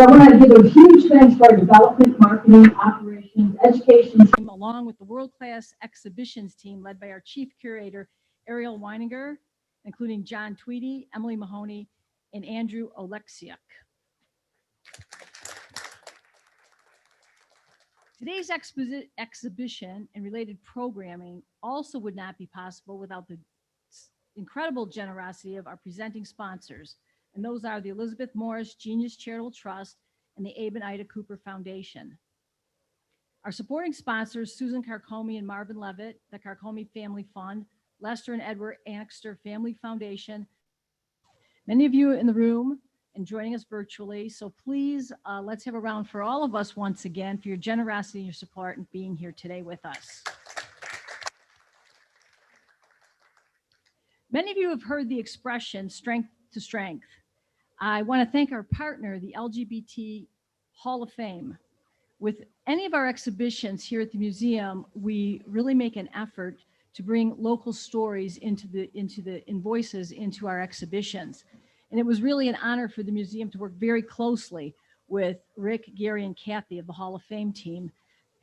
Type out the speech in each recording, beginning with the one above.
So I want to give a huge thanks to our development, marketing, operations, education team, along with the world-class exhibitions team led by our chief curator, Ariel Weininger, including John Tweedy, Emily Mahoney, and Andrew Oleksiuk. Today's exhibition and related programming also would not be possible without the incredible generosity of our presenting sponsors, and those are the Elizabeth Morris Genius Charitable Trust and the Abe and Ida Cooper Foundation. Our supporting sponsors, Susan Carcomi and Marvin Levitt, the Carcomi Family Fund, Lester and Edward Annixter Family Foundation, many of you in the room and joining us virtually. So please, let's have a round for all of us once again for your generosity and your support and being here today with us. Many of you have heard the expression strength to strength. I want to thank our partner, the LGBT Hall of Fame. With any of our exhibitions here at the museum, we really make an effort to bring local stories and voices into our exhibitions. And it was really an honor for the museum to work very closely with Rick, Gary, and Kathy of the Hall of Fame team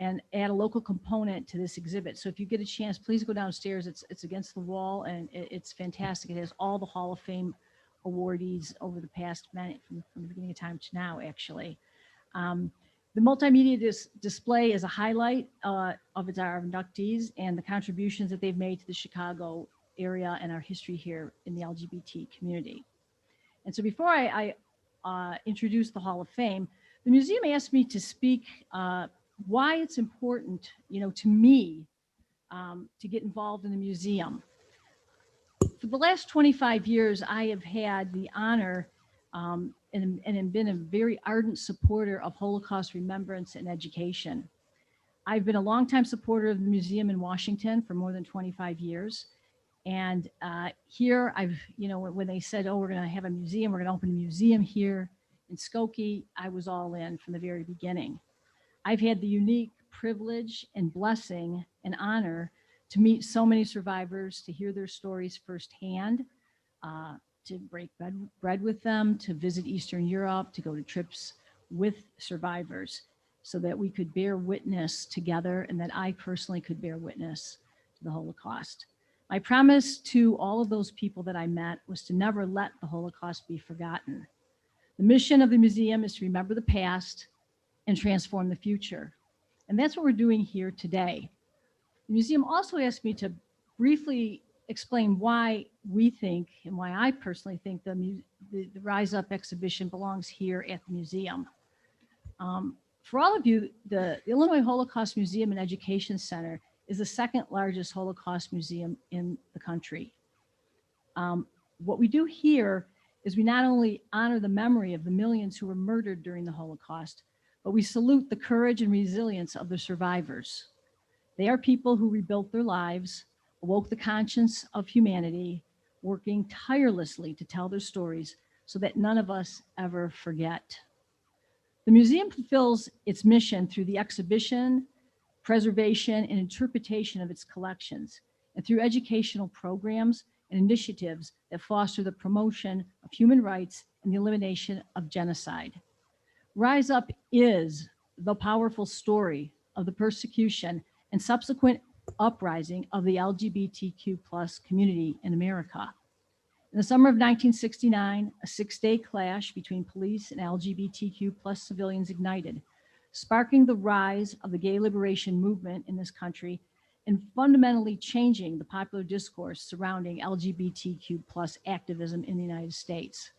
and add a local component to this exhibit. So if you get a chance, please go downstairs. It's against the wall and it's fantastic. It has all the Hall of Fame awardees over the past minute, from the beginning of time to now, actually. The multimedia display is a highlight of our inductees and the contributions that they've made to the Chicago area and our history here in the LGBT community. And so before I introduce the Hall of Fame, the museum asked me to speak why it's important, to me, to get involved in the museum. For the last 25 years, I have had the honor and have been a very ardent supporter of Holocaust remembrance and education. I've been a longtime supporter of the museum in Washington for more than 25 years. And here when they said, oh, we're going to have a museum, we're going to open a museum here in Skokie, I was all in from the very beginning. I've had the unique privilege and blessing and honor to meet so many survivors, to hear their stories firsthand, to break bread with them, to visit Eastern Europe, to go to trips with survivors so that we could bear witness together and that I personally could bear witness to the Holocaust. My promise to all of those people that I met was to never let the Holocaust be forgotten. The mission of the museum is to remember the past and transform the future. And that's what we're doing here today. The museum also asked me to briefly explain why we think, and why I personally think the Rise Up exhibition belongs here at the museum. For all of you, the Illinois Holocaust Museum and Education Center is the second largest Holocaust museum in the country. What we do here is we not only honor the memory of the millions who were murdered during the Holocaust, but we salute the courage and resilience of the survivors. They are people who rebuilt their lives, awoke the conscience of humanity, working tirelessly to tell their stories so that none of us ever forget. The museum fulfills its mission through the exhibition, preservation, and interpretation of its collections, and through educational programs and initiatives that foster the promotion of human rights and the elimination of genocide. Rise Up is the powerful story of the persecution and subsequent uprising of the LGBTQ plus community in America. In the summer of 1969, a 6-day clash between police and LGBTQ plus civilians ignited, sparking the rise of the gay liberation movement in this country and fundamentally changing the popular discourse surrounding LGBTQ plus activism in the United States.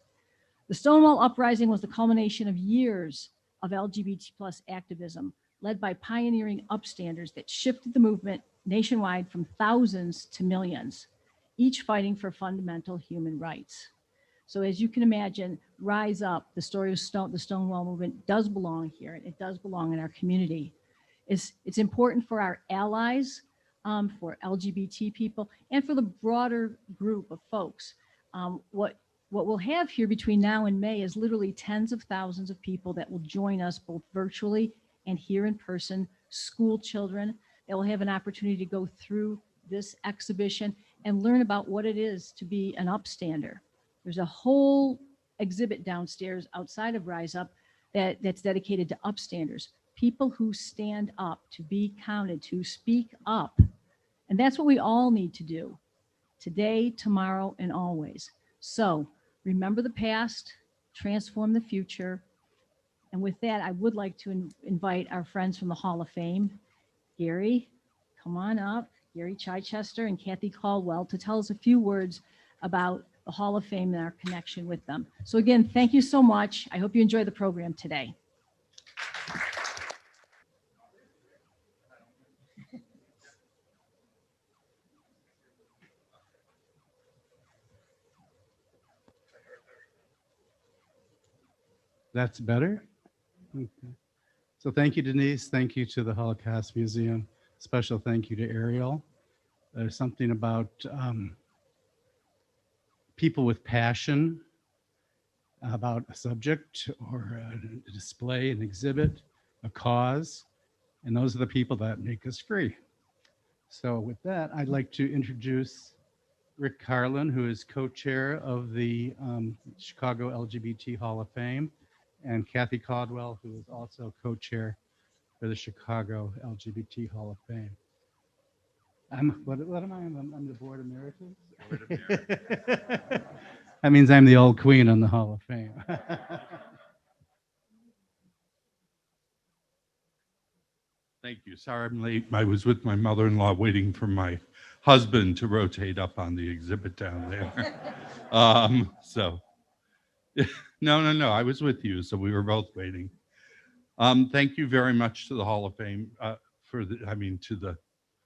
The Stonewall Uprising was the culmination of years of LGBT plus activism led by pioneering Upstanders that shifted the movement nationwide from thousands to millions, each fighting for fundamental human rights. So as you can imagine, Rise Up, the story of the Stonewall movement does belong here, and it does belong in our community. It's important for our allies, for LGBT people, and for the broader group of folks. What we'll have here between now and May is literally tens of thousands of people that will join us both virtually and here in person, school children that will have an opportunity to go through this exhibition and learn about what it is to be an upstander. There's a whole exhibit downstairs outside of Rise Up that's dedicated to upstanders, people who stand up, to be counted, to speak up. And that's what we all need to do today, tomorrow, and always. So remember the past, transform the future. And with that, I would like to invite our friends from the Hall of Fame, Gary, come on up, Gary Chichester and Kathy Caldwell, to tell us a few words about the Hall of Fame and our connection with them. So again, thank you so much. I hope you enjoy the program today. That's better? Okay. So thank you, Denise. Thank you to the Holocaust Museum. Special thank you to Ariel. There's something about people with passion about a subject or a display, an exhibit, a cause, and those are the people that make us free. So with that, I'd like to introduce Rick Carlin, who is co-chair of the Chicago LGBT Hall of Fame, and Kathy Caldwell, who is also co-chair for the Chicago LGBT Hall of Fame. What am I? I'm the board emeritus? That means I'm the old queen on the Hall of Fame. Thank you. Sorry I'm late. I was with my mother-in-law waiting for my husband to rotate up on the exhibit down there. So, no. I was with you, so we were both waiting. Thank you very much to the Hall of Fame to the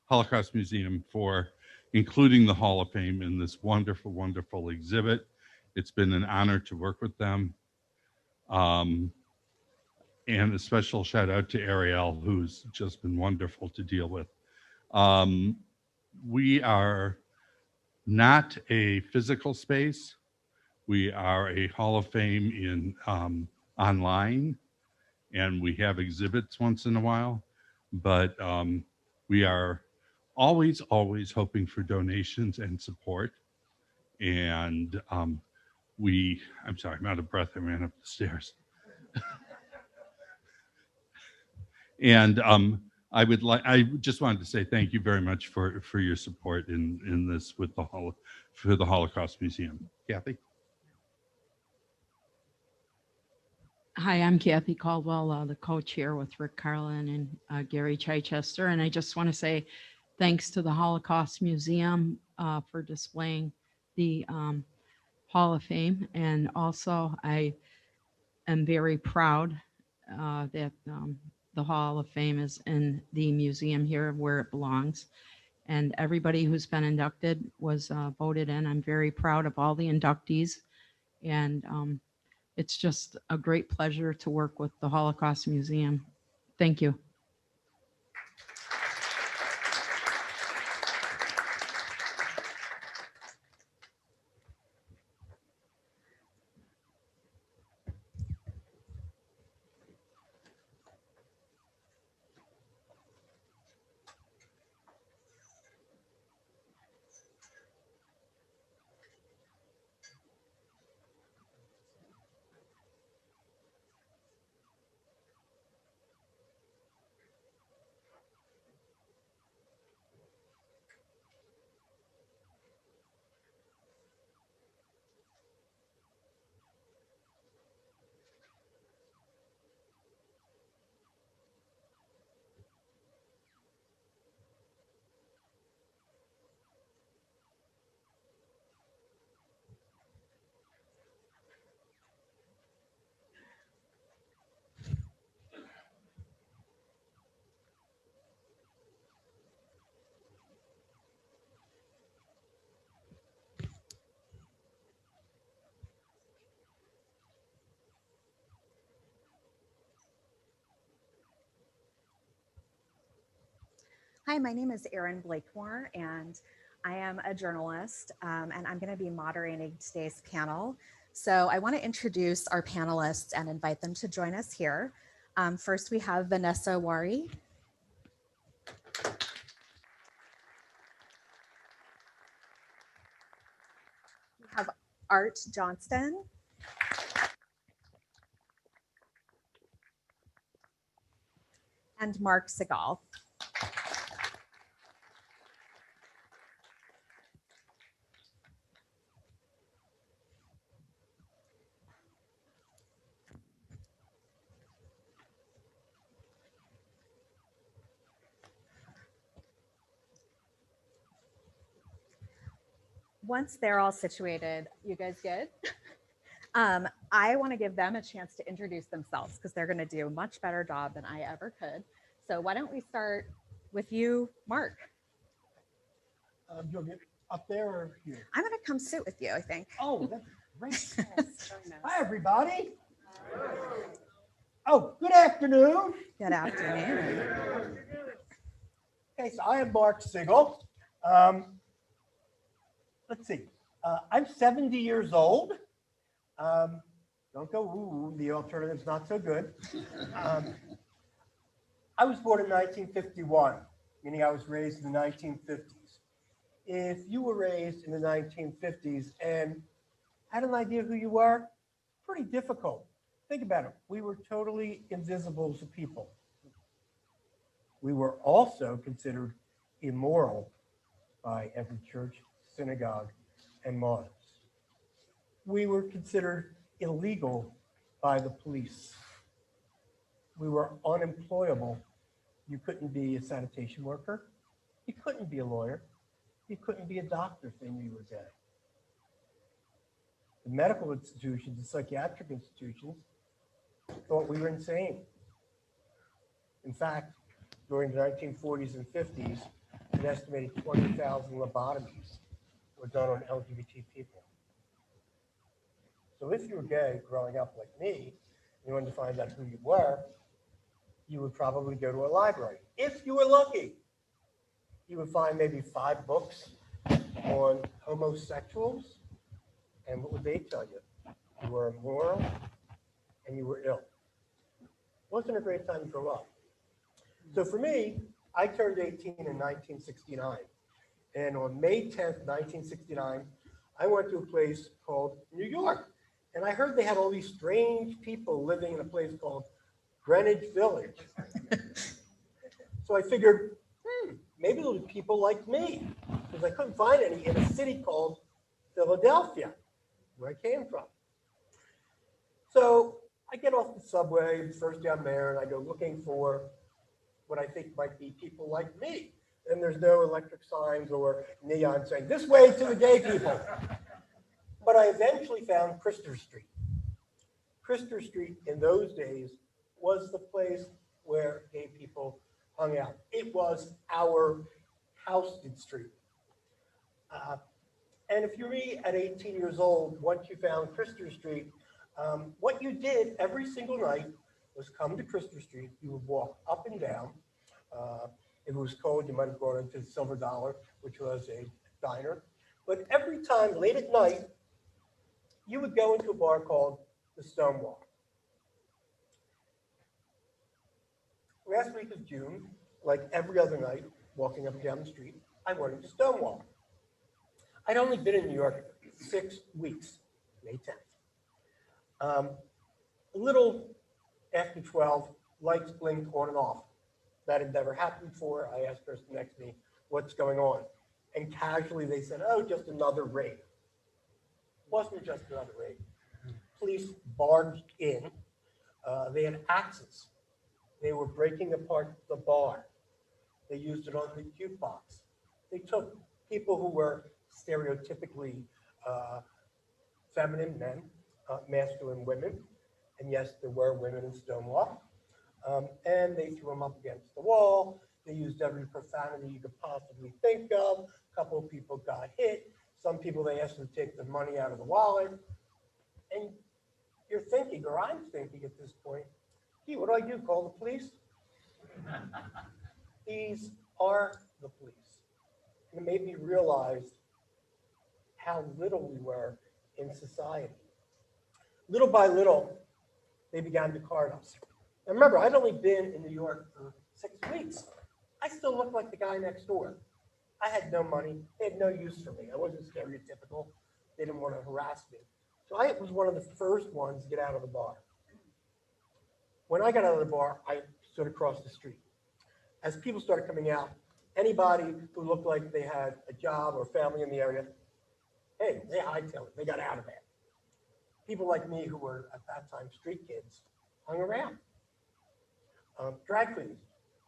Holocaust Museum for including the Hall of Fame in this wonderful, wonderful exhibit. It's been an honor to work with them. And a special shout out to Ariel, who's just been wonderful to deal with. We are not a physical space. We are a Hall of Fame in online, and we have exhibits once in a while, but we are always hoping for donations and support. And I'm sorry, I'm out of breath. I ran up the stairs. And I just wanted to say thank you very much for your support in this with for the Holocaust Museum. Kathy? Hi, I'm Kathy Caldwell, the co-chair with Rick Carlin and Gary Chichester. And I just want to say thanks to the Holocaust Museum for displaying the Hall of Fame. And also I am very proud that the Hall of Fame is in the museum here where it belongs. And everybody who's been inducted was voted in. I'm very proud of all the inductees. And it's just a great pleasure to work with the Holocaust Museum. Thank you. Hi, my name is Erin Blakemore, and I am a journalist, and I'm going to be moderating today's panel. So I want to introduce our panelists and invite them to join us here. First, we have Vanessa Warri. We have Art Johnston. and Mark Segal. Once they're all situated, you guys good? I want to give them a chance to introduce themselves because they're going to do a much better job than I ever could. So why don't we start with you, Mark? You'll get up there or here? I'm going to come sit with you, I think. Oh, that's great. Hi, everybody. Oh, good afternoon. Good afternoon. Okay, so I am Mark Segal. Let's see. I'm 70 years old. Don't go, ooh, the alternative's not so good. I was born in 1951, meaning I was raised in the 1950s. If you were raised in the 1950s and had an idea who you were, pretty difficult. Think about it. We were totally invisible as a people. We were also considered immoral by every church, synagogue, and mosque. We were considered illegal by the police. We were unemployable. You couldn't be a sanitation worker. You couldn't be a lawyer. You couldn't be a doctor if they knew you were gay. The medical institutions, the psychiatric institutions, thought we were insane. In fact, during the 1940s and 50s, an estimated 20,000 lobotomies were done on LGBT people. So if you were gay growing up like me, and you wanted to find out who you were, you would probably go to a library. If you were lucky, you would find maybe 5 books on homosexuals, and what would they tell you? You were immoral and you were ill. Wasn't a great time to grow up. So for me, I turned 18 in 1969. And on May 10th, 1969, I went to a place called New York. And I heard they had all these strange people living in a place called Greenwich Village. So I figured, maybe there'll be people like me, because I couldn't find any in a city called Philadelphia, where I came from. So I get off the subway, the first day I'm there, and I go looking for what I think might be people like me. And there's no electric signs or neon saying, this way to the gay people. But I eventually found Krister Street. Krister Street in those days was the place where gay people hung out. It was our Houston Street. And if you read at 18 years old, once you found Krister Street, what you did every single night was come to Krister Street. You would walk up and down. If it was cold, you might have gone into the Silver Dollar, which was a diner. But every time, late at night, you would go into a bar called the Stonewall. Last week of June, like every other night, walking up and down the street, I went into Stonewall. I'd only been in New York 6 weeks, May 10th. A little after 12, lights blinked on and off. That had never happened before. I asked the person next to me, what's going on? And casually they said, oh, just another raid. It wasn't just another raid. Police barged in. They had axes. They were breaking apart the bar. They used it on the jukebox. They took people who were stereotypically feminine men, masculine women, and yes, there were women in Stonewall, and they threw them up against the wall. They used every profanity you could possibly think of. A couple of people got hit. Some people, they asked them to take the money out of the wallet. And you're thinking, or I'm thinking at this point, gee, what do? Call the police? These are the police. And it made me realize how little we were in society. Little by little, they began to card us. And remember, I'd only been in New York for 6 weeks. I still looked like the guy next door. I had no money. They had no use for me. I wasn't stereotypical. They didn't want to harass me. So I was one of the first ones to get out of the bar. When I got out of the bar, I stood across the street. as people started coming out, anybody who looked like they had a job or family in the area, hey, they hightailed it. They got out of there. People like me who were at that time street kids hung around. Drag queens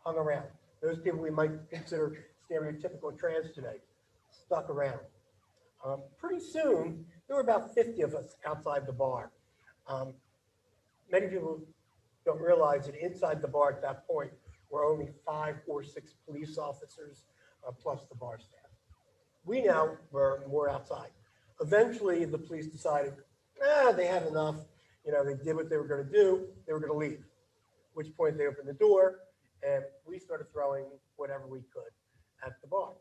hung around. Those people we might consider stereotypical trans today stuck around. Pretty soon, there were about 50 of us outside the bar. Many people don't realize that inside the bar at that point were only 5 or 6 police officers plus the bar staff. We now were more outside. Eventually, the police decided, they had enough. You know, they did what they were going to do. They were going to leave. At which point they opened the door, and we started throwing whatever we could at the bar.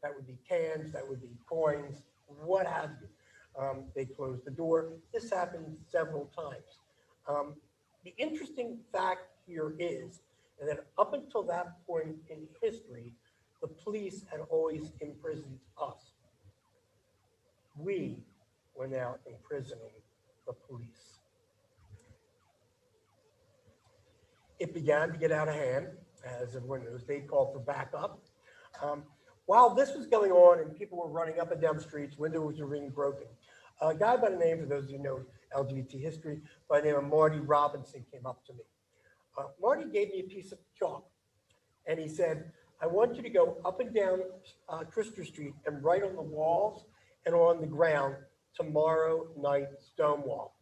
That would be cans, that would be coins, what have you. They closed the door. This happened several times. The interesting fact here is that up until that point in history, the police had always imprisoned us. We were now imprisoning the police. It began to get out of hand, as everyone knows. They called for backup. While this was going on and people were running up and down the streets, windows were being broken, a guy by the name, for those of you who know LGBT history, by the name of Marty Robinson came up to me. Marty gave me a piece of chalk, and he said, I want you to go up and down Tristram Street and write on the walls and on the ground, tomorrow night Stonewall.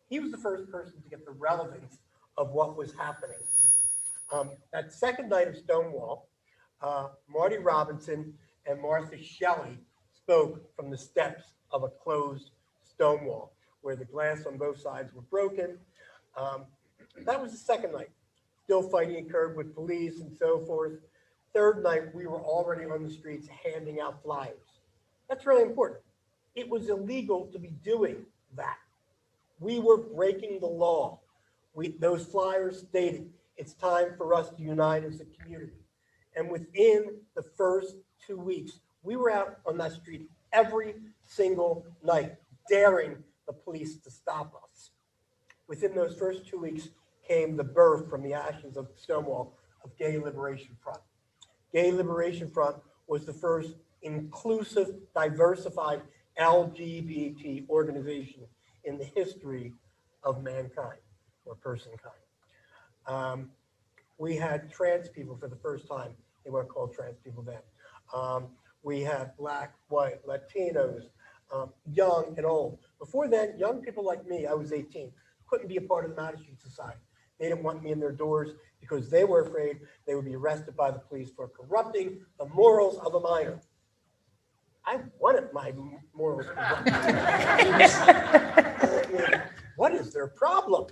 He was the first person to get the relevance of what was happening. That second night of Stonewall, Marty Robinson and Martha Shelley spoke from the steps of a closed stone wall where the glass on both sides were broken. That was the second night. Still fighting occurred with police and so forth. Third night, we were already on the streets handing out flyers. That's really important. It was illegal to be doing that. We were breaking the law. Those flyers stated, it's time for us to unite as a community. And within the first 2 weeks, we were out on that street every single night, daring the police to stop us. Within those first 2 weeks came the birth from the ashes of Stonewall of Gay Liberation Front. Gay Liberation Front was the first inclusive, diversified LGBT organization in the history of mankind or personkind. We had trans people for the first time. They weren't called trans people then. We had Black, white, Latinos, young and old. Before then, young people like me, I was 18, couldn't be a part of the Matter Street Society. They didn't want me in their doors because they were afraid they would be arrested by the police for corrupting the morals of a minor. I wanted my morals corrupted. What is their problem?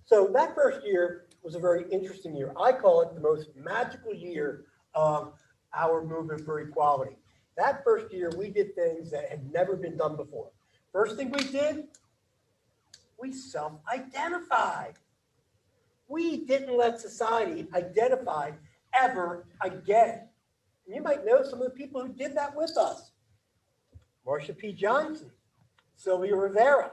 So that first year was a very interesting year. I call it the most magical year of our movement for equality. That first year, we did things that had never been done before. First thing we did, we self-identified. We didn't let society identify ever again. And you might know some of the people who did that with us. Marsha P. Johnson, Sylvia Rivera.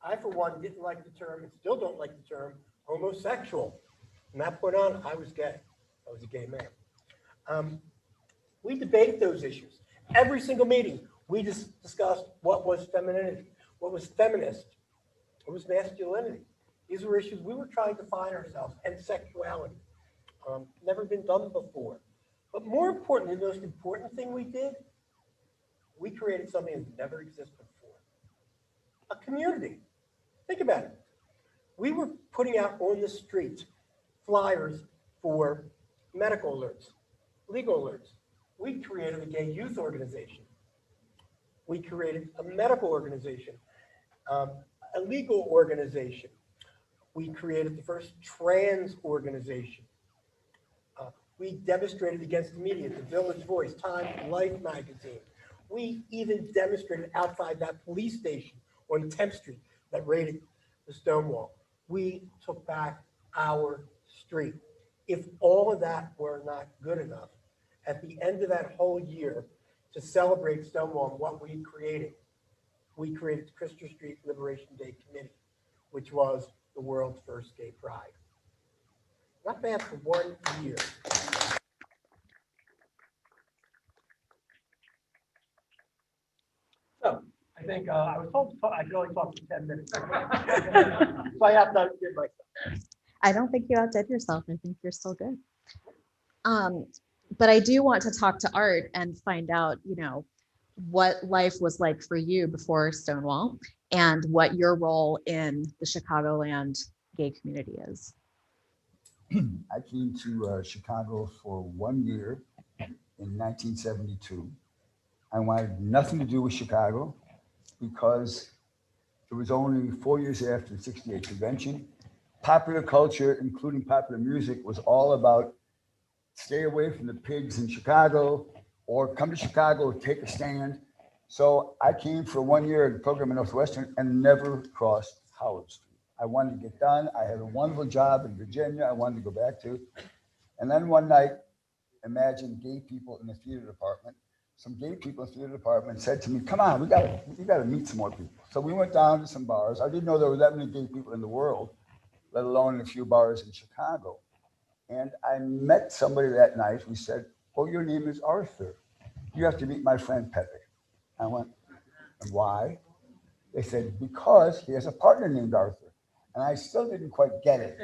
I, for one, didn't like the term and still don't like the term homosexual. From that point on, I was gay. I was a gay man. We debated those issues. Every single meeting, we just discussed what was femininity, what was feminist, what was masculinity. These were issues we were trying to find ourselves, and sexuality. Never been done before. But more importantly, the most important thing we did, we created something that never existed before. A community. Think about it. We were putting out on the streets flyers for medical alerts, legal alerts. We created a gay youth organization. We created a medical organization, a legal organization. We created the first trans organization. We demonstrated against the media, the Village Voice, Time, Life magazine. We even demonstrated outside that police station on 10th Street that raided the Stonewall. We took back our street. If all of that were not good enough, at the end of that whole year, to celebrate Stonewall and what we created the Christopher Street Liberation Day Committee, which was the world's first gay pride. Not bad for 1 year. So I think I was told to talk, I could only talk for 10 minutes. So I have to give myself. I don't think you outdid yourself. I think you're still good. But I do want to talk to Art and find out, you know, what life was like for you before Stonewall and what your role in the Chicagoland gay community is. I came to Chicago for 1 year in 1972. I wanted nothing to do with Chicago because it was only 4 years after the '68 convention. Popular culture, including popular music, was all about stay away from the pigs in Chicago or come to Chicago, take a stand. So I came for 1 year at the program in Northwestern and never crossed Howard Street. I wanted to get done. I had a wonderful job in Virginia I wanted to go back to. And then one night, imagine gay people in the theater department. Some gay people in the theater department said to me, come on, we gotta meet some more people. So we went down to some bars. I didn't know there were that many gay people in the world, let alone in a few bars in Chicago. And I met somebody that night who said, oh, your name is Arthur. You have to meet my friend Pepe. I went, and why? They said, because he has a partner named Arthur. And I still didn't quite get it.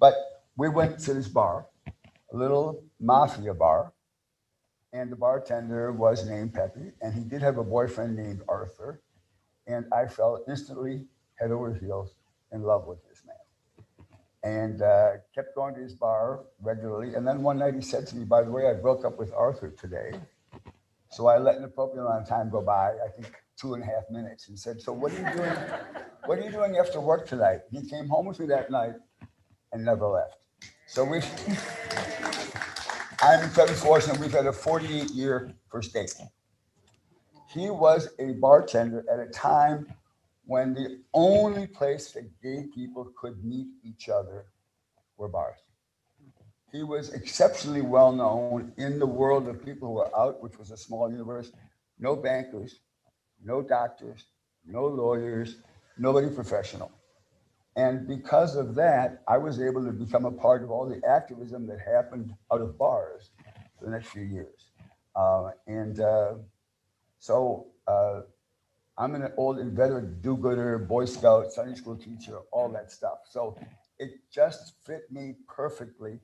But we went to this bar, a little mafia bar. And the bartender was named Pepe. And he did have a boyfriend named Arthur. And I fell instantly head over heels in love with this man. And kept going to his bar regularly. And then one night he said to me, by the way, I broke up with Arthur today. So I let an appropriate amount of time go by, I think 2.5 minutes, and said, so what are you doing? What are you doing after work tonight? He came home with me that night and never left. So I'm incredibly fortunate. We've had a 48-year first date. He was a bartender at a time when the only place that gay people could meet each other were bars. He was exceptionally well known in the world of people who were out, which was a small universe. No bankers, no doctors, no lawyers, nobody professional. And because of that, I was able to become a part of all the activism that happened out of bars for the next few years. So I'm an old inveterate do-gooder, Boy Scout, Sunday school teacher, all that stuff. So it just fit me perfectly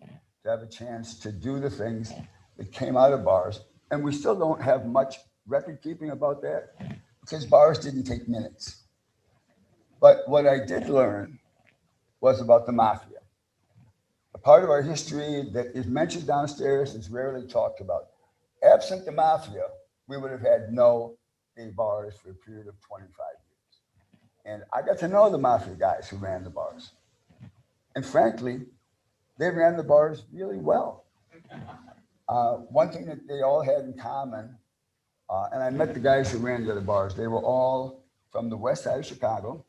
to have a chance to do the things that came out of bars. And we still don't have much record keeping about that because bars didn't take minutes. But what I did learn was about the mafia. A part of our history that is mentioned downstairs is rarely talked about. Absent the mafia, we would have had no gay bars for a period of 25 years. And I got to know the mafia guys who ran the bars. And frankly, they ran the bars really well. One thing that they all had in common, and I met the guys who ran the other bars, they were all from the west side of Chicago.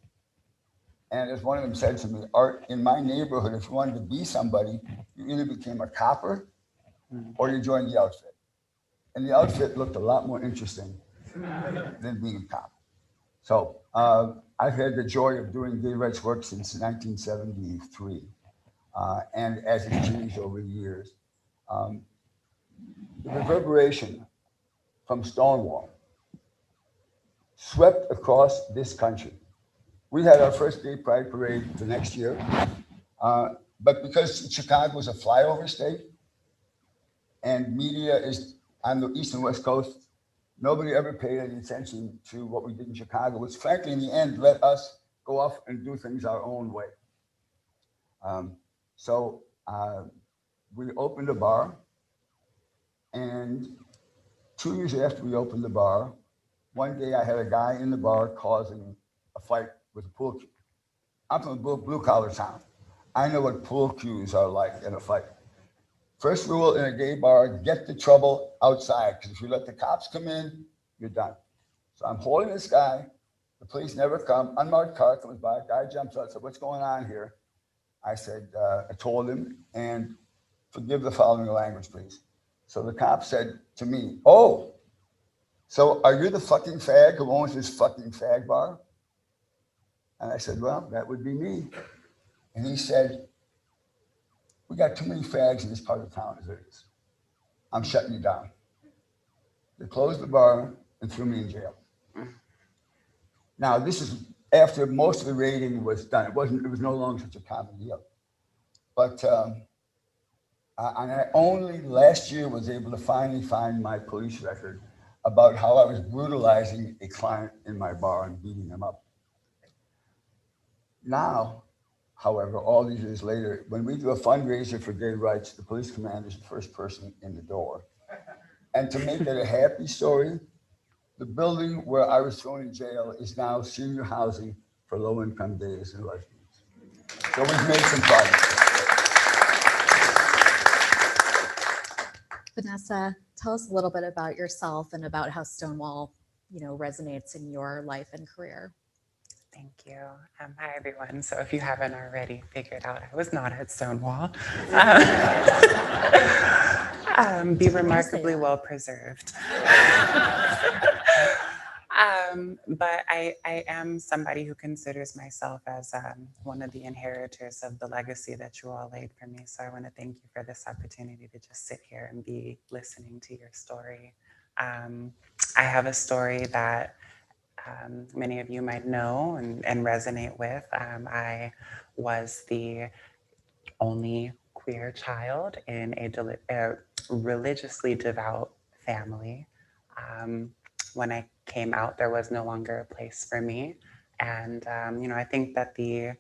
And as one of them said to me, Art, in my neighborhood, if you wanted to be somebody, you either became a copper or you joined the outfit. And the outfit looked a lot more interesting than being a cop. So I've had the joy of doing gay rights work since 1973. And as it changed over the years, the reverberation from Stonewall swept across this country. We had our first gay pride parade the next year, but because Chicago was a flyover state and media is on the east and west coast, nobody ever paid any attention to what we did in Chicago, which frankly, in the end, let us go off and do things our own way. So we opened a bar, and 2 years after we opened the bar, one day I had a guy in the bar causing a fight with a pool cue. I'm from a blue collar town. I know what pool cues are like in a fight. First rule in a gay bar, get the trouble outside, because if you let the cops come in, you're done. So I'm holding this guy, the police never come, unmarked car comes by, guy jumps out, said, what's going on here? I said, I told him, and forgive the following language, please. So the cop said to me, oh, so are you the fucking fag who owns this fucking fag bar? And I said, well, that would be me. And he said, we got too many fags in this part of town as it is. I'm shutting you down. They closed the bar and threw me in jail. Now, this is after most of the raiding was done. It was no longer such a common deal. But and I only last year was able to finally find my police record about how I was brutalizing a client in my bar and beating him up. Now, however, all these years later, when we do a fundraiser for gay rights, the police commander is the first person in the door. And to make it a happy story, the building where I was thrown in jail is now senior housing for low-income gays and lesbians. So we've made some progress. Vanessa, tell us a little bit about yourself and about how Stonewall, resonates in your life and career. Thank you. Hi, everyone. So if you haven't already figured out, I was not at Stonewall. Be remarkably well preserved. But I am somebody who considers myself as one of the inheritors of the legacy that you all laid for me. So I want to thank you for this opportunity to just sit here and be listening to your story. I have a story that many of you might know and resonate with. I was the only queer child in a religiously devout family. When I came out, there was no longer a place for me. And, I think that the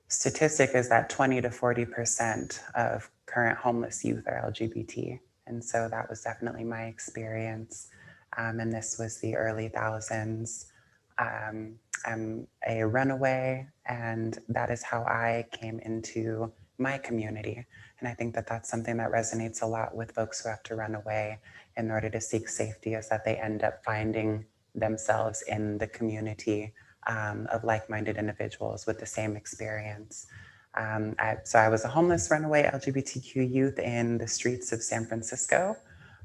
statistic is that 20 to 40% of current homeless youth are LGBT. And so that was definitely my experience. And this was the early thousands. I'm a runaway, and that is how I came into my community. And I think that that's something that resonates a lot with folks who have to run away in order to seek safety, is that they end up finding themselves in the community of like-minded individuals with the same experience. So I was a homeless runaway LGBTQ youth in the streets of San Francisco,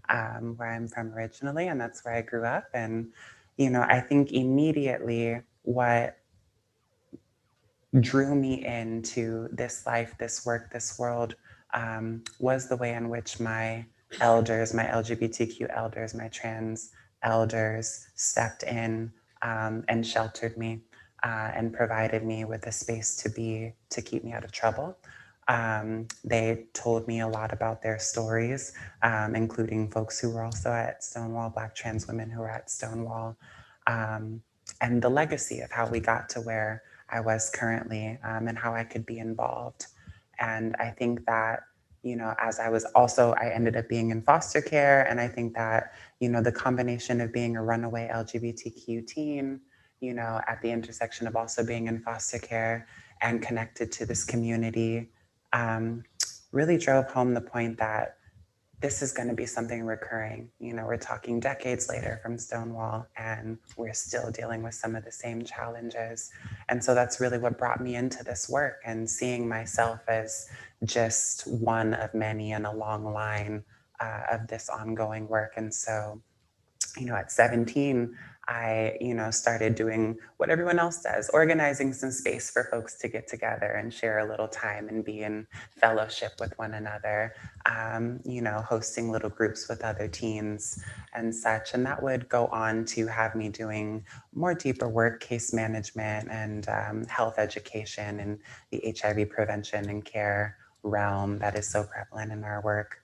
where I'm from originally, and that's where I grew up. And I think immediately what drew me into this life, this work, this world, was the way in which my elders, my LGBTQ elders, my trans elders stepped in and sheltered me and provided me with a space to keep me out of trouble. They told me a lot about their stories, including folks who were also at Stonewall, Black trans women who were at Stonewall, and the legacy of how we got to where I was currently, and how I could be involved. And I think that, as I ended up being in foster care, and I think that, the combination of being a runaway LGBTQ teen, at the intersection of also being in foster care and connected to this community, really drove home the point that this is going to be something recurring. We're talking decades later from Stonewall, and we're still dealing with some of the same challenges. And so that's really what brought me into this work, and seeing myself as just one of many in a long line of this ongoing work. And so, at 17, I, started doing what everyone else does, organizing some space for folks to get together and share a little time and be in fellowship with one another, hosting little groups with other teens and such. And that would go on to have me doing more deeper work, case management and health education and the HIV prevention and care realm that is so prevalent in our work.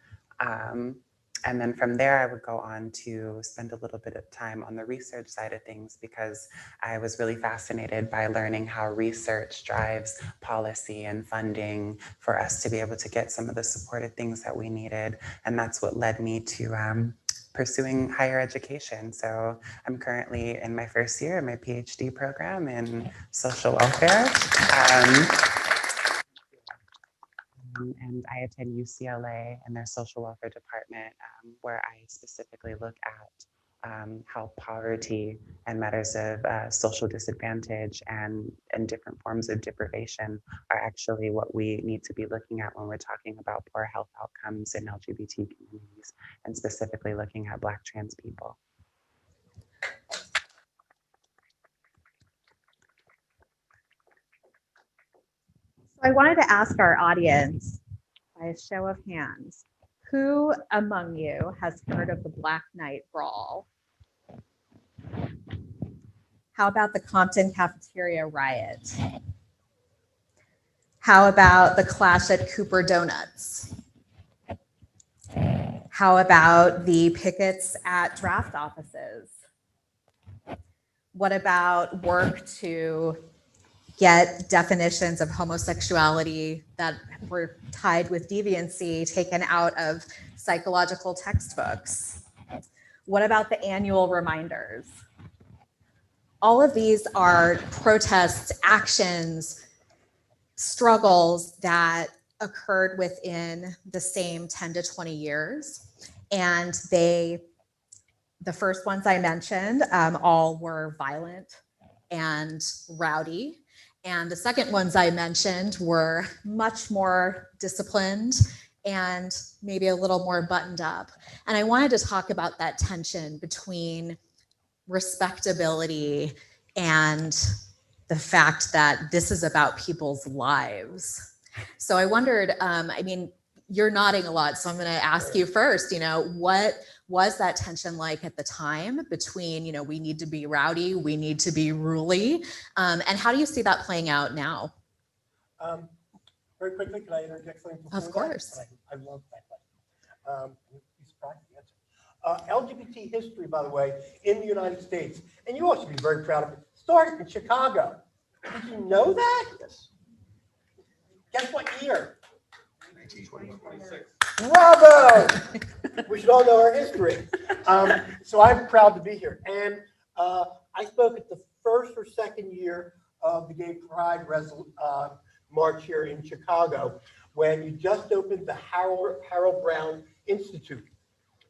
And then from there, I would go on to spend a little bit of time on the research side of things, because I was really fascinated by learning how research drives policy and funding for us to be able to get some of the supportive things that we needed. And that's what led me to pursuing higher education. So I'm currently in my first year of my PhD program in social welfare. And I attend UCLA and their social welfare department, where I specifically look at how poverty and matters of social disadvantage and different forms of deprivation are actually what we need to be looking at when we're talking about poor health outcomes in LGBT communities, and specifically looking at Black trans people. So I wanted to ask our audience, by a show of hands, who among you has heard of the Black Knight Brawl? How about the Compton Cafeteria Riot? How about the clash at Cooper Donuts? How about the pickets at draft offices? What about work to get definitions of homosexuality that were tied with deviancy taken out of psychological textbooks? What about the annual reminders? All of these are protests, actions, struggles that occurred within the same 10 to 20 years. And the first ones I mentioned, all were violent and rowdy. And the second ones I mentioned were much more disciplined and maybe a little more buttoned up. And I wanted to talk about that tension between respectability and the fact that this is about people's lives. So I wondered, I mean, you're nodding a lot, so I'm going to ask you first, what was that tension like at the time between, we need to be rowdy, we need to be ruly, and how do you see that playing out now? Very quickly, can I interject something before Of course. that? I love that question. Be surprised at the answer. LGBT history, by the way, in the United States, and you all should be very proud of it, started in Chicago. Did you know that? Yes. Guess what year? 1926. Bravo! We should all know our history. So I'm proud to be here. And I spoke at the first or second year of the Gay Pride March here in Chicago when you just opened the Harold Brown Institute.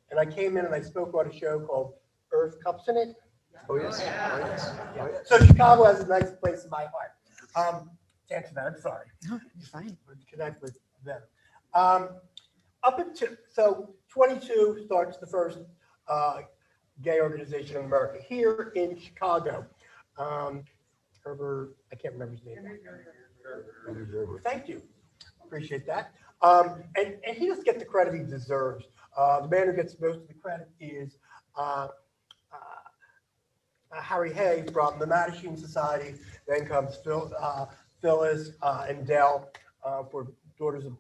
And I came in and I spoke on a show called Earth Cups in It. Oh, yes. Oh, yes. Yeah. So Chicago has a nice place in my heart. To answer that, I'm sorry. No, you're fine. Connect with them. Up until, so 22 starts the first gay organization in America here in Chicago. Herbert, I can't remember his name. Thank you. Appreciate that. And he doesn't get the credit he deserves. The man who gets most of the credit is Harry Hay from the Mattachine Society. Then comes Phyllis and Dell for Daughters of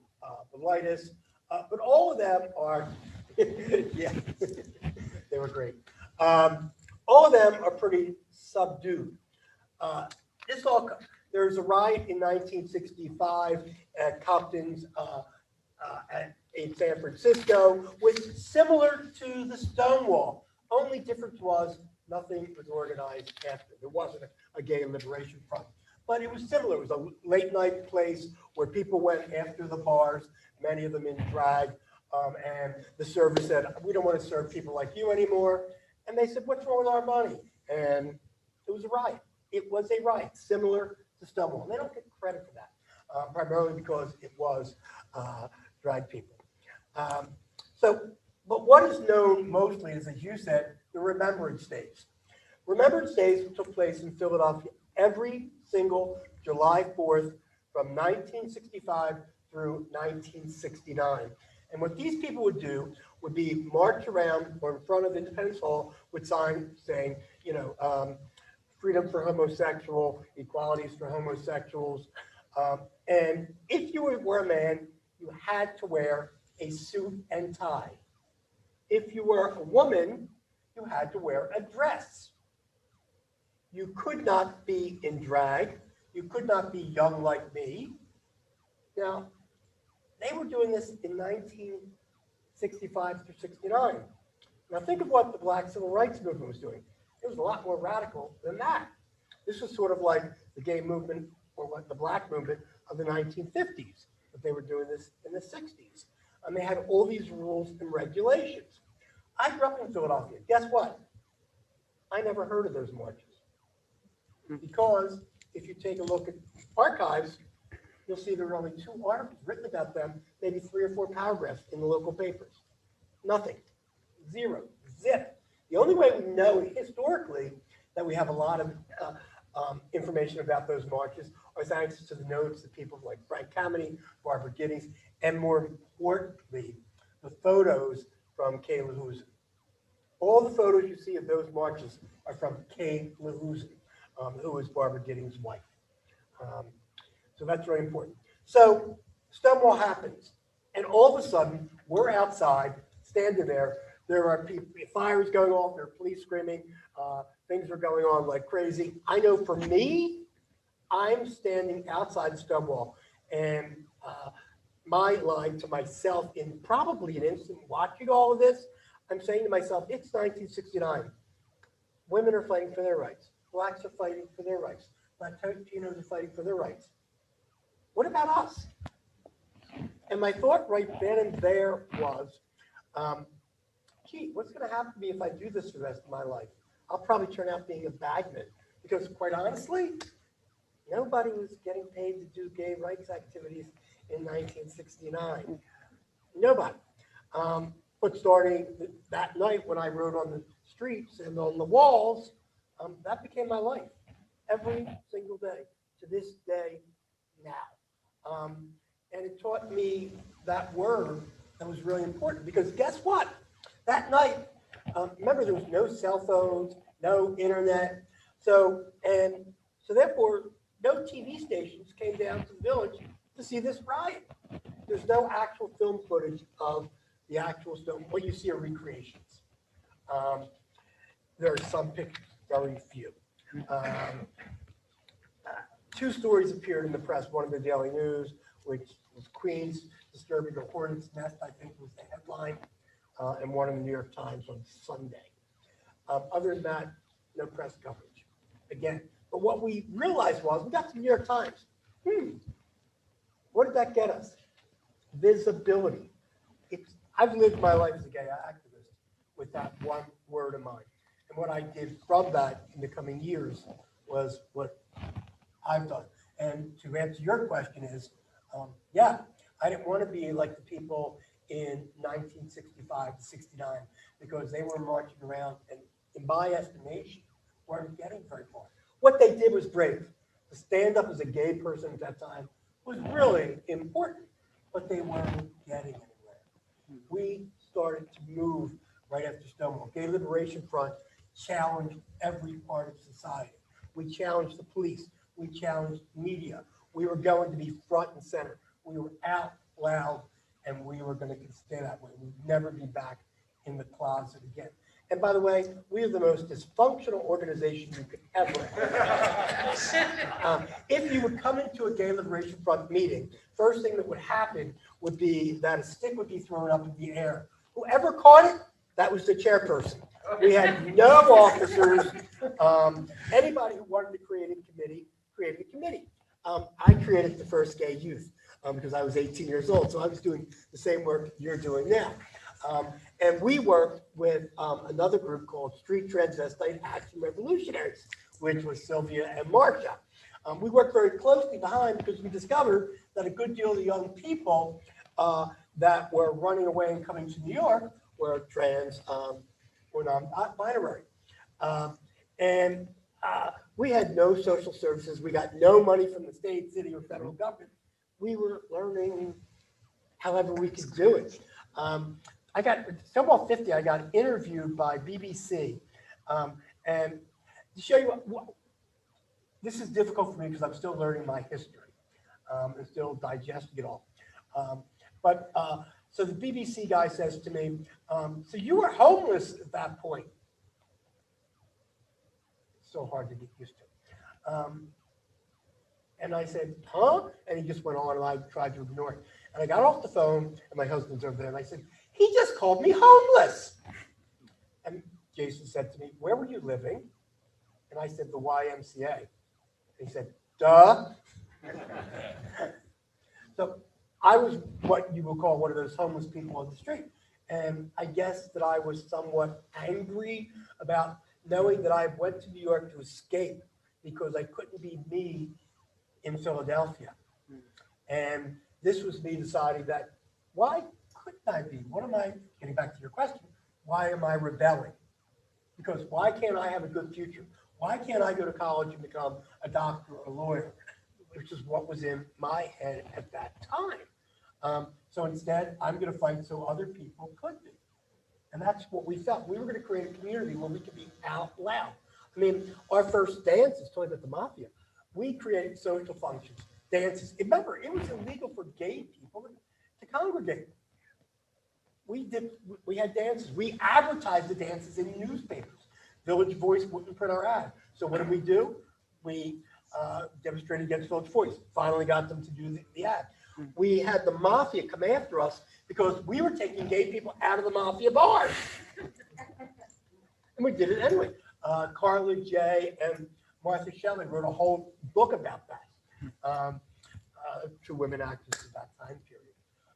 Bilitis. But all of them are, yeah, they were great. All of them are pretty subdued. There's a riot in 1965 at Compton's in San Francisco, which is similar to the Stonewall. Only difference was nothing was organized after. There wasn't a gay liberation front. But it was similar. It was a late night place where people went after the bars, many of them in drag. And the server said, we don't want to serve people like you anymore. And they said, what's wrong with our money? And it was a riot. It was a riot, similar to Stonewall. They don't get credit for that, primarily because it was drag people. But what is known mostly is, as you said, the Remembrance Days. Remembrance Days took place in Philadelphia every single July 4th from 1965 through 1969. And what these people would do would be march around or in front of Independence Hall with signs saying, freedom for homosexual, equalities for homosexuals. And if you were a man, you had to wear a suit and tie. If you were a woman, you had to wear a dress. You could not be in drag. You could not be young like me. Now, they were doing this in 1965 through 69. Now think of what the Black Civil Rights Movement was doing. It was a lot more radical than that. This was sort of like the gay movement or what the black movement of the 1950s, but they were doing this in the 60s. And they had all these rules and regulations. I grew up in Philadelphia. Guess what? I never heard of those marches. Because if you take a look at archives, you'll see there are only 2 articles written about them, maybe 3 or 4 paragraphs in the local papers. Nothing. Zero. Zip. The only way we know historically that we have a lot of information about those marches are thanks to the notes of people like Frank Kameny, Barbara Giddings, and more importantly, the photos from Kay Lahusen. All the photos you see of those marches are from Kay Lahusen, who is Barbara Giddings' wife. So that's very important. So Stonewall happens, and all of a sudden, we're outside, standing there. There are people, fires going off, there are police screaming, things are going on like crazy. I know for me, I'm standing outside Stonewall, and my line to myself in probably an instant watching all of this, I'm saying to myself, it's 1969. Women are fighting for their rights. Blacks are fighting for their rights. Latinos are fighting for their rights. What about us? And my thought right then and there was, gee, what's going to happen to me if I do this for the rest of my life? I'll probably turn out being a bagman because, quite honestly, nobody was getting paid to do gay rights activities in 1969. Nobody. But starting that night when I wrote on the streets and on the walls, that became my life every single day to this day now. And it taught me that word that was really important because guess what? That night, remember there was no cell phones, no internet. So therefore, no TV stations came down to the village to see this riot. There's no actual film footage of the actual Stone. What you see are recreations. There are some pictures, very few. Two stories appeared in the press, one in the Daily News, which was Queens disturbing the hornet's nest, I think was the headline, and one in the New York Times on Sunday. Other than that, no press coverage. Again, but what we realized was, we got to the New York Times. What did that get us? Visibility. I've lived my life as a gay activist with that one word in mind. And what I did from that in the coming years was what I've done. And to answer your question is, yeah, I didn't want to be like the people in 1965 to 69 because they were marching around and, in my estimation, weren't getting very far. What they did was brave. To stand up as a gay person at that time was really important, but they weren't getting anywhere. We started to move right after Stonewall. Gay Liberation Front challenged every part of society. We challenged the police. We challenged media. We were going to be front and center. We were out loud, and we were going to stay that way. We'd never be back in the closet again. And by the way, we are the most dysfunctional organization you could ever have. If you would come into a Gay Liberation Front meeting, first thing that would happen would be that a stick would be thrown up in the air. Whoever caught it, that was the chairperson. We had no officers. Anybody who wanted to create a committee created a committee. I created the first gay youth because I was 18 years old, so I was doing the same work you're doing now. And we worked with another group called Street Transvestite Action Revolutionaries, which was Sylvia and Marcia. We worked very closely behind because we discovered that a good deal of the young people that were running away and coming to New York were trans or non-binary. And we had no social services. We got no money from the state, city, or federal government. We were learning however we could do it. I got Stonewall 50. I got interviewed by BBC, and to show you this is difficult for me because I'm still learning my history and still digesting it all. So the BBC guy says to me, "So you were homeless at that point." It's so hard to get used to. And I said, "Huh?" And he just went on, and I tried to ignore it. And I got off the phone, and my husband's over there, and I said, "He just called me homeless." And Jason said to me, "Where were you living?" And I said, "The YMCA." And he said, "Duh." So I was what you would call one of those homeless people on the street. And I guess that I was somewhat angry about knowing that I went to New York to escape because I couldn't be me in Philadelphia. And this was me deciding that, why couldn't I be? What am I, getting back to your question, why am I rebelling? Because why can't I have a good future? Why can't I go to college and become a doctor or a lawyer? which is what was in my head at that time. So instead, I'm going to fight so other people could be. And that's what we felt. We were going to create a community where we could be out loud. I mean, our first dances, talking about the mafia, we created social functions, dances. Remember, it was illegal for gay people to congregate. We had dances. We advertised the dances in newspapers. Village Voice wouldn't print our ad. So what did? We demonstrated against Village Voice. Finally got them to do the ad. We had the mafia come after us because we were taking gay people out of the mafia bars. And we did it anyway. Carla J. and Martha Shelley wrote a whole book about that. Two women actors at that time period.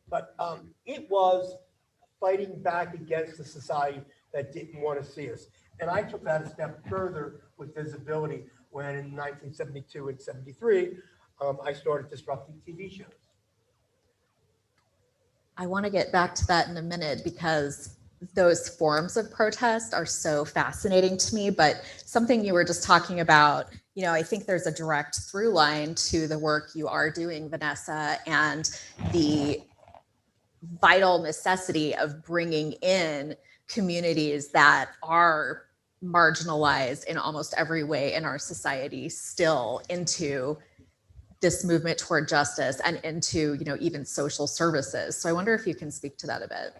But it was fighting back against the society that didn't want to see us. And I took that a step further with visibility when in 1972 and 73, I started disrupting TV shows. I want to get back to that in a minute because those forms of protest are so fascinating to me. But something you were just talking about, I think there's a direct through line to the work you are doing, Vanessa, and the vital necessity of bringing in communities that are marginalized in almost every way in our society still into this movement toward justice and into, even social services. So I wonder if you can speak to that a bit.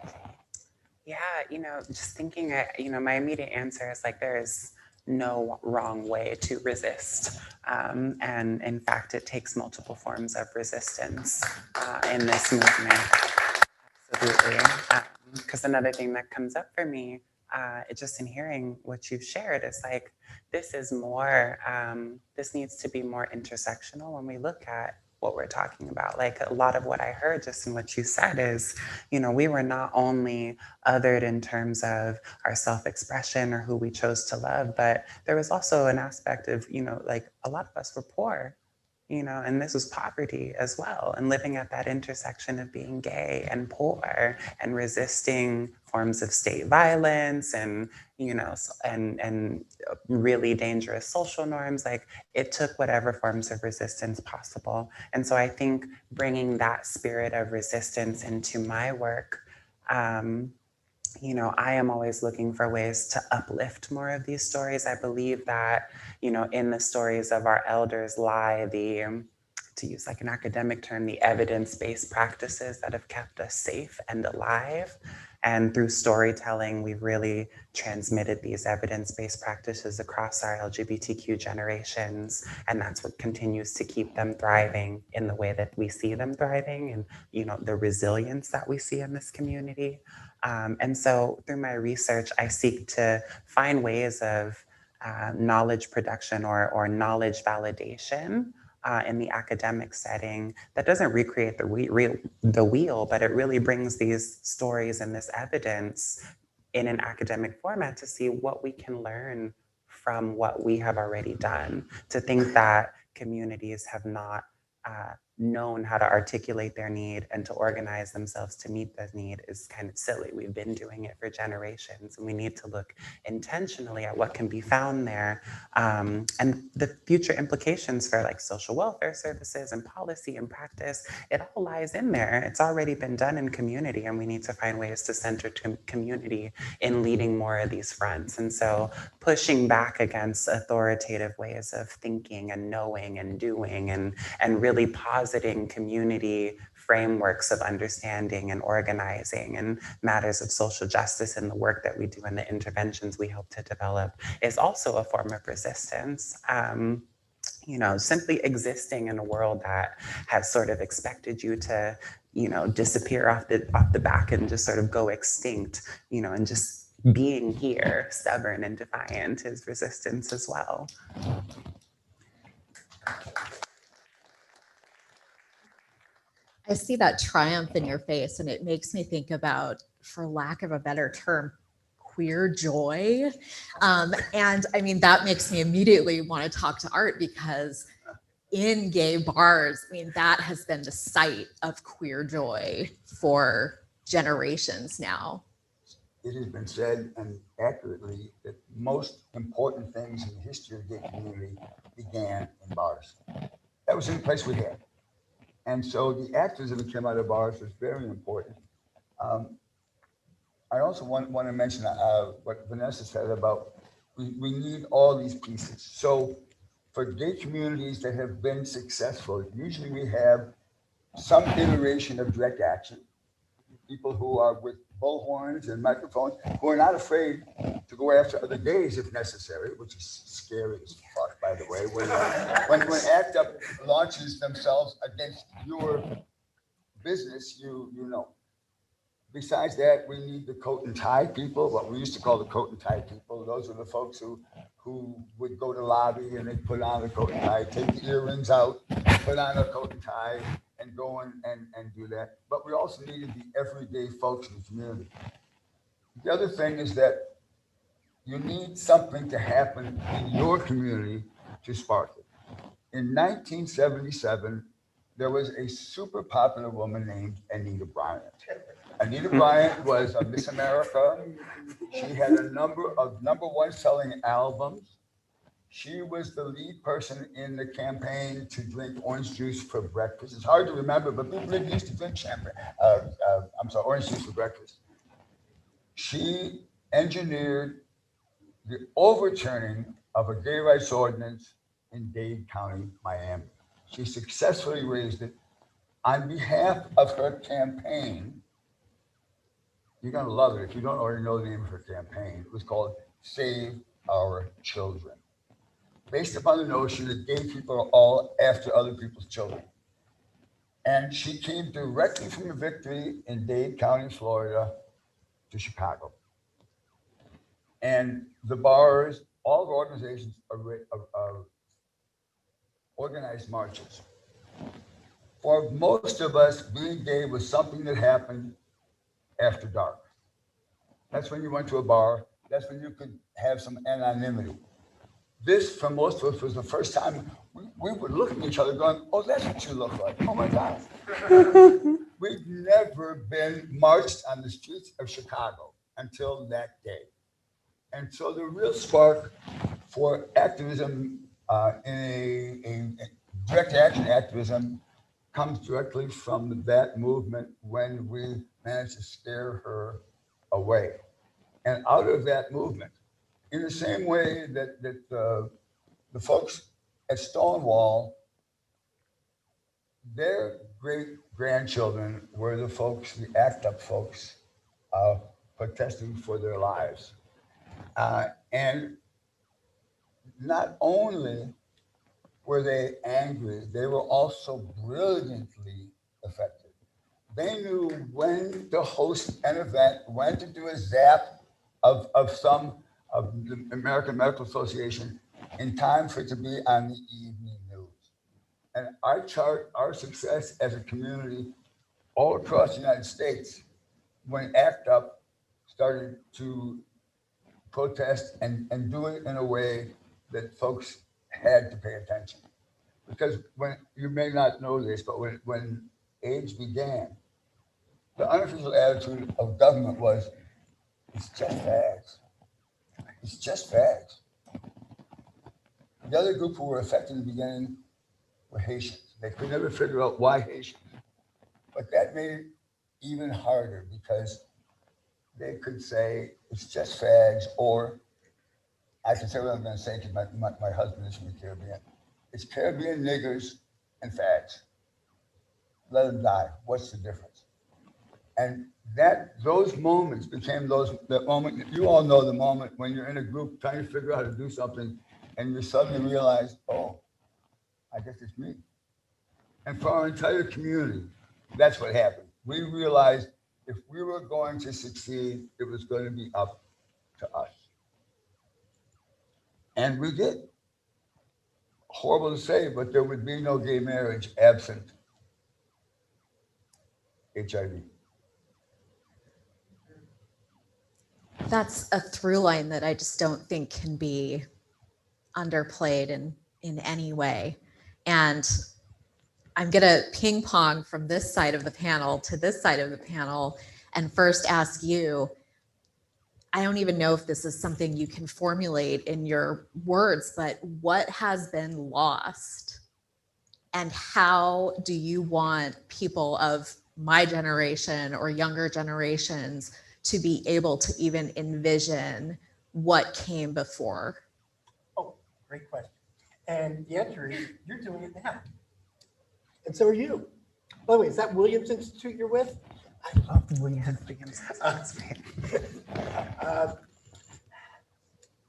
Yeah, just thinking, my immediate answer is like, there is no wrong way to resist. And in fact, it takes multiple forms of resistance in this movement. Absolutely. Because another thing that comes up for me, just in hearing what you've shared, is like, this is more, this needs to be more intersectional when we look at what we're talking about. Like a lot of what I heard just in what you said is, we were not only othered in terms of our self-expression or who we chose to love, but there was also an aspect of, like a lot of us were poor. And this was poverty as well, and living at that intersection of being gay and poor and resisting forms of state violence and, and really dangerous social norms. Like it took whatever forms of resistance possible. And so I think bringing that spirit of resistance into my work, I am always looking for ways to uplift more of these stories. I believe that, in the stories of our elders lie to use like an academic term, the evidence-based practices that have kept us safe and alive. And through storytelling, we've really transmitted these evidence-based practices across our LGBTQ generations. And that's what continues to keep them thriving in the way that we see them thriving and, the resilience that we see in this community. And so through my research, I seek to find ways of knowledge production or knowledge validation in the academic setting that doesn't recreate the wheel, but it really brings these stories and this evidence in an academic format to see what we can learn from what we have already done. To think that communities have not known how to articulate their need and to organize themselves to meet the need is kind of silly. We've been doing it for generations, and we need to look intentionally at what can be found there, and the future implications for like social welfare services and policy and practice. It all lies in there. It's already been done in community, and we need to find ways to center community in leading more of these fronts. And so pushing back against authoritative ways of thinking and knowing and doing and really positing community frameworks of understanding and organizing and matters of social justice in the work that we do and the interventions we hope to develop is also a form of resistance. Simply existing in a world that has sort of expected you to, disappear off the back and just sort of go extinct, and just being here, stubborn and defiant, is resistance as well. I see that triumph in your face, and it makes me think about, for lack of a better term, queer joy. And I mean, that makes me immediately want to talk to Art, because in gay bars, I mean, that has been the site of queer joy for generations now. It has been said, and accurately, that most important things in the history of the gay community began in bars. that was the only place we had. And so the activism that came out of bars was very important. I also want to mention what Vanessa said about we need all these pieces. So for gay communities that have been successful, usually we have some iteration of direct action. People who are with bullhorns and microphones, who are not afraid to go after other gays if necessary, which is scary as fuck, by the way. When ACT UP launches themselves against your business, you know. Besides that, we need the coat and tie people, what we used to call the coat and tie people. Those are the folks who would go to lobby and they put on the coat and tie, take the earrings out, put on a coat and tie, and go and do that. But we also needed the everyday folks in the community. The other thing is that you need something to happen in your community to spark it. In 1977, there was a super popular woman named Anita Bryant. Anita Bryant was a Miss America. She had a number of #1 selling albums. She was the lead person in the campaign to drink orange juice for breakfast. It's hard to remember, but people didn't used to drink orange juice for breakfast. She engineered the overturning of a gay rights ordinance in Dade County, Miami. She successfully raised it on behalf of her campaign. You're gonna love it if you don't already know the name of her campaign. It was called Save Our Children, based upon the notion that gay people are all after other people's children. And she came directly from a victory in Dade County, Florida, to Chicago. And the bars, all the organizations organized marches. For most of us, being gay was something that happened after dark. That's when you went to a bar. That's when you could have some anonymity. This, for most of us, was the first time we were looking at each other going, oh, that's what you look like. Oh my God. We'd never been marched on the streets of Chicago until that day. And so the real spark for activism in a direct action activism comes directly from that movement when we managed to scare her away. And out of that movement, in the same way that the folks at Stonewall, their great-grandchildren were the folks, the ACT UP folks, protesting for their lives. And not only were they angry, they were also brilliantly effective. They knew when to host an event, when to do a zap of the American Medical Association in time for it to be on the evening news. And I chart our success as a community all across the United States when ACT UP started to protest and do it in a way that folks had to pay attention. Because when, you may not know this, but when AIDS began, the unofficial attitude of government was, it's just fags. It's just fags. The other group who were affected in the beginning were Haitians. They could never figure out why Haitians. But that made it even harder because they could say, it's just fags, or I can say what I'm going to say because my husband is from the Caribbean. It's Caribbean niggers and fags. Let them die. What's the difference? And those moments became that moment. You all know the moment when you're in a group trying to figure out how to do something and you suddenly realize, oh, I guess it's me. And for our entire community, that's what happened. We realized if we were going to succeed, it was going to be up to us. And we did. Horrible to say, but there would be no gay marriage absent HIV. That's a through line that I just don't think can be underplayed in any way. And I'm going to ping pong from this side of the panel to this side of the panel and first ask you, I don't even know if this is something you can formulate in your words, but what has been lost And how do you want people of my generation or younger generations to be able to even envision what came before? Oh, great question. And the answer is you're doing it now. And so are you. By the way, is that Williams Institute you're with? I love the Williams Institute.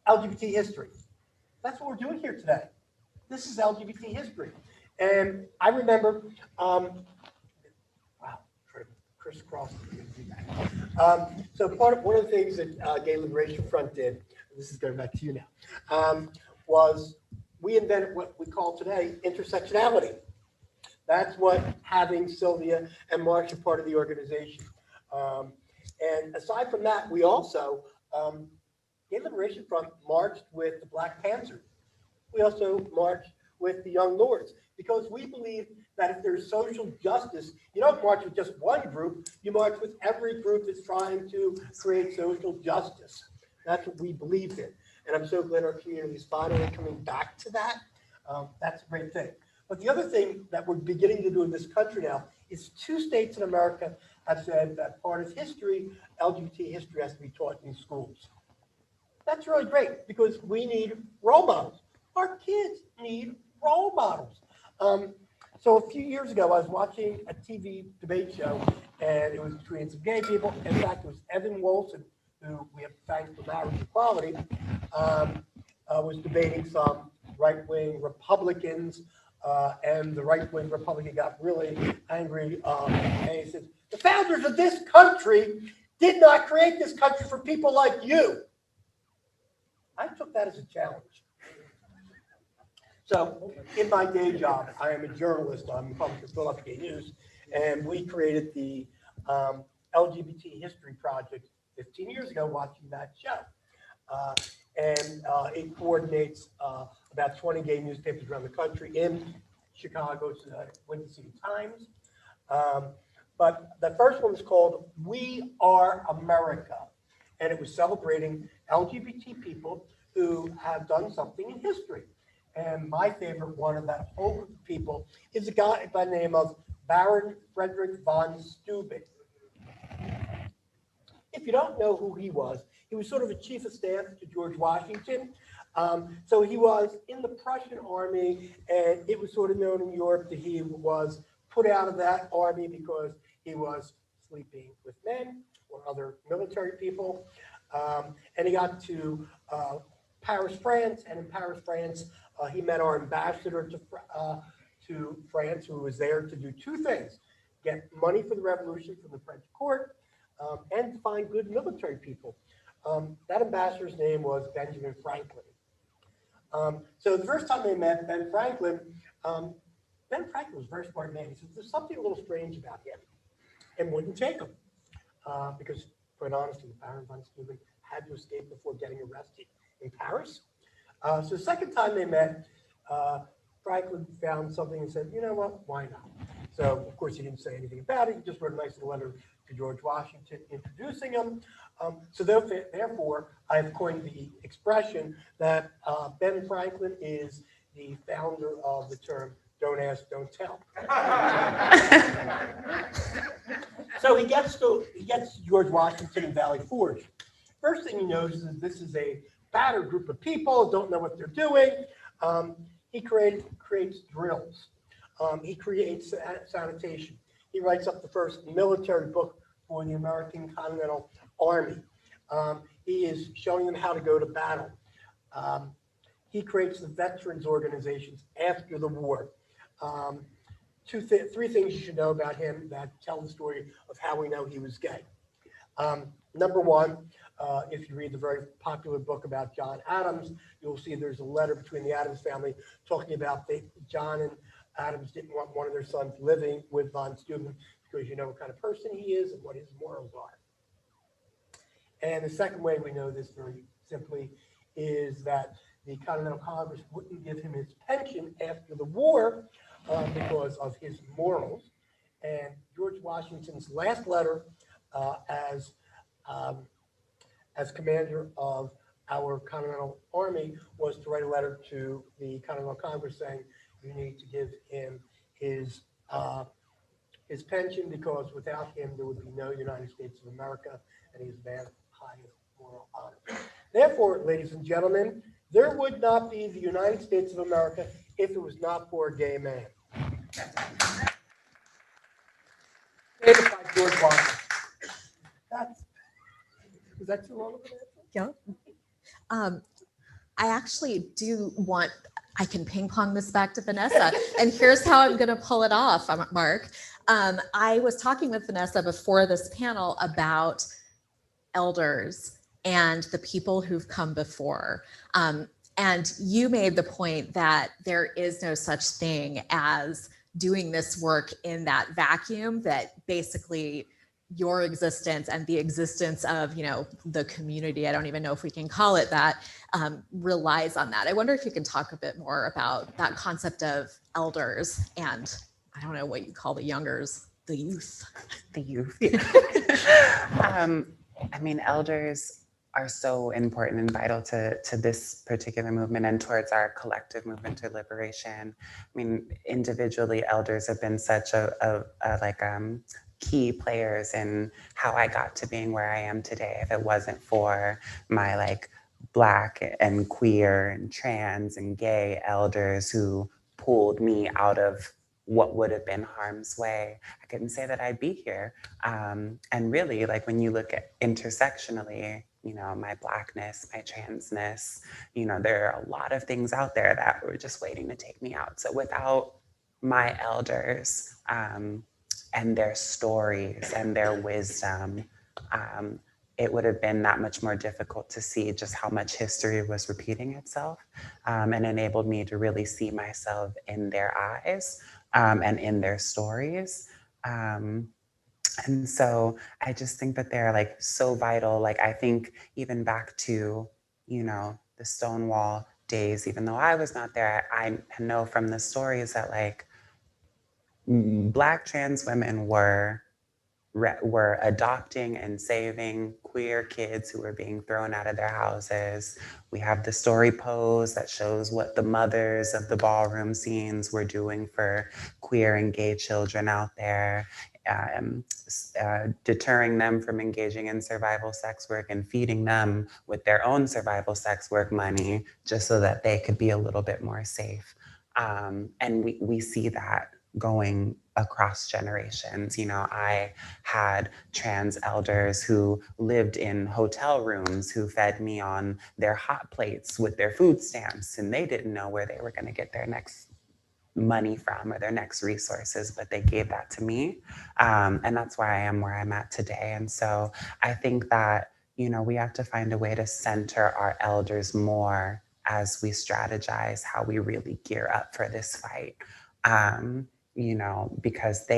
LGBT history. That's what we're doing here today. This is LGBT history. And I remember, wow, try to crisscross. So one of the things that Gay Liberation Front did, this is going back to you now, was we invented what we call today intersectionality. That's what having Sylvia and Mark are part of the organization. And aside from that, we also, Gay Liberation Front marched with the Black Panthers. We also marched with the Young Lords because we believe that if there's social justice, you don't march with just one group, you march with every group that's trying to create social justice. That's what we believed in. And I'm so glad our community is finally coming back to that. That's a great thing. But the other thing that we're beginning to do in this country now is 2 states in America have said that part of history, LGBT history, has to be taught in schools. That's really great because we need role models. Our kids need role models. So a few years ago, I was watching a TV debate show, and it was between some gay people. In fact, it was Evan Wolfson, who we have thanked for marriage equality, was debating some right-wing Republicans, and the right-wing Republican got really angry, and he said, the founders of this country did not create this country for people like you. I took that as a challenge. So in my day job, I am a journalist. I'm a publisher of Philadelphia News, and we created the LGBT History Project 15 years ago watching that show. And it coordinates about 20 gay newspapers around the country. In Chicago, it's the Windy City Times. But the first one was called We Are America. And it was celebrating LGBT people who have done something in history. And my favorite one of that whole group of people is a guy by the name of Baron Frederick von Steuben. If you don't know who he was sort of a chief of staff to George Washington. So he was in the Prussian army, and it was sort of known in Europe that he was put out of that army because he was sleeping with men or other military people. And he got to Paris, France, and in Paris, France, he met our ambassador to France, who was there to do 2 things: get money for the revolution from the French court, and to find good military people. That ambassador's name was Benjamin Franklin. So the first time they met, Ben Franklin was a very smart man. He said, there's something a little strange about him, and wouldn't take him. Because, quite honestly, Baron von Steuben had to escape before getting arrested in Paris. So the second time they met, Franklin found something and said, you know what, why not? So, of course, he didn't say anything about it. He just wrote a nice little letter to George Washington introducing him. So therefore, I've coined the expression that Ben Franklin is the founder of the term don't ask, don't tell. So he gets to George Washington in Valley Forge. First thing he notices is this is a battered group of people, don't know what they're doing. He creates drills. He creates sanitation. He writes up the first military book for the American Continental Army. He is showing them how to go to battle. He creates the veterans organizations after the war. 3 things you should know about him that tell the story of how we know he was gay. Number 1, if you read the very popular book about John Adams, you'll see there's a letter between the Adams family talking about John and Adams didn't want one of their sons living with von Steuben because you know what kind of person he is and what his morals are. And the second way we know this very simply is that the Continental Congress wouldn't give him his pension after the war because of his morals. And George Washington's last letter as commander of our Continental Army was to write a letter to the Continental Congress saying you need to give him his pension, because without him there would be no United States of America, and he is man's highest moral honor. Therefore, ladies and gentlemen, there would not be the United States of America if it was not for a gay man. Created by George Washington. Was that too long of an answer? Yeah. I actually do want, I can ping pong this back to Vanessa, and here's how I'm going to pull it off, Mark. I was talking with Vanessa before this panel about elders and the people who've come before. And you made the point that there is no such thing as doing this work in that vacuum, that basically your existence and the existence of, you know, the community, I don't even know if we can call it that, relies on that. I wonder if you can talk a bit more about that concept of elders and, I don't know what you call the youngers, the youth. The youth. I mean, elders are so important and vital to this particular movement and towards our collective movement to liberation. I mean, individually, elders have been such a key players in how I got to being where I am today. If it wasn't for my like Black and queer and trans and gay elders who pulled me out of what would have been harm's way, I couldn't say that I'd be here. And really, like when you look at intersectionally, you know, my Blackness, my transness, you know, there are a lot of things out there that were just waiting to take me out. So without my elders and their stories and their wisdom, it would have been that much more difficult to see just how much history was repeating itself, and enabled me to really see myself in their eyes and in their stories. And so I just think that they're like so vital. Like I think even back to, you know, the Stonewall days, even though I was not there, I know from the stories that like Black trans women were adopting and saving queer kids who were being thrown out of their houses. We have the story pose that shows what the mothers of the ballroom scenes were doing for queer and gay children out there, deterring them from engaging in survival sex work and feeding them with their own survival sex work money just so that they could be a little bit more safe. And we see that going across generations. You know, I had trans elders who lived in hotel rooms who fed me on their hot plates with their food stamps, and they didn't know where they were going to get their next money from or their next resources, but they gave that to me. And that's why I am where I'm at today. And so I think that, you know, we have to find a way to center our elders more as we strategize how we really gear up for this fight. You know, because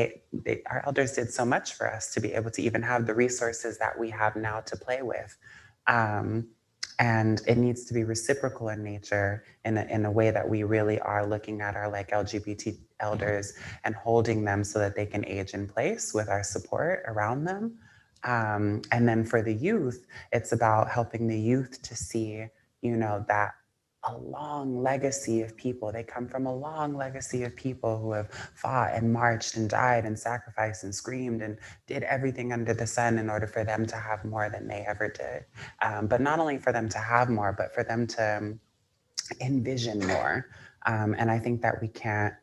our elders did so much for us to be able to even have the resources that we have now to play with. And it needs to be reciprocal in nature in a way that we really are looking at our like LGBT elders and holding them so that they can age in place with our support around them. And then for the youth, it's about helping the youth to see, you know, that a long legacy of people. They come from a long legacy of people who have fought and marched and died and sacrificed and screamed and did everything under the sun in order for them to have more than they ever did. But not only for them to have more, but for them to envision more. And I think that we can't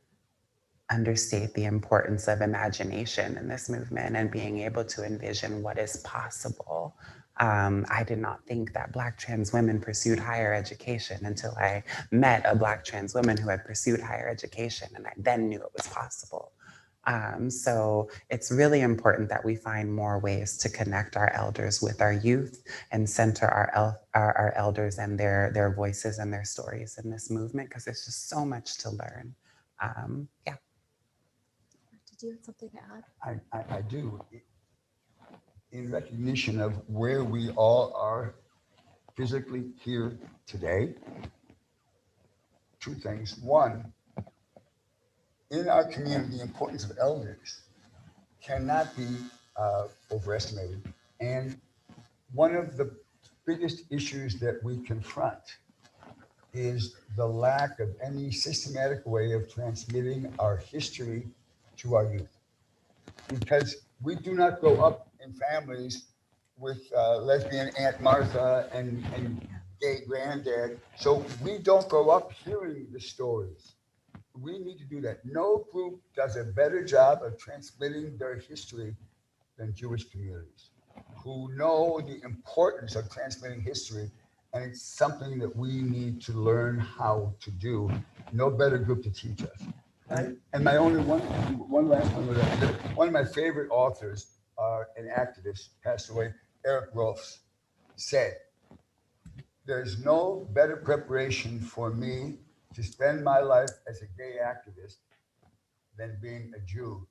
understate the importance of imagination in this movement and being able to envision what is possible. I did not think that Black trans women pursued higher education until I met a Black trans woman who had pursued higher education, and I then knew it was possible. So it's really important that we find more ways to connect our elders with our youth and center our elders and their voices and their stories in this movement, because there's just so much to learn. Yeah. Did you have something to add? I do. In recognition of where we all are physically here today, two things. One, in our community, the importance of elders cannot be overestimated. And one of the biggest issues that we confront is the lack of any systematic way of transmitting our history to our youth. Because we do not grow up in families with lesbian Aunt Martha and gay granddad. So we don't grow up hearing the stories. We need to do that. No group does a better job of transmitting their history than Jewish communities, who know the importance of transmitting history. And it's something that we need to learn how to do. No better group to teach us. And my only one last one was that one of my favorite authors, an activist, passed away, Eric Rolfs, said, "There's no better preparation for me to spend my life as a gay activist than being a Jew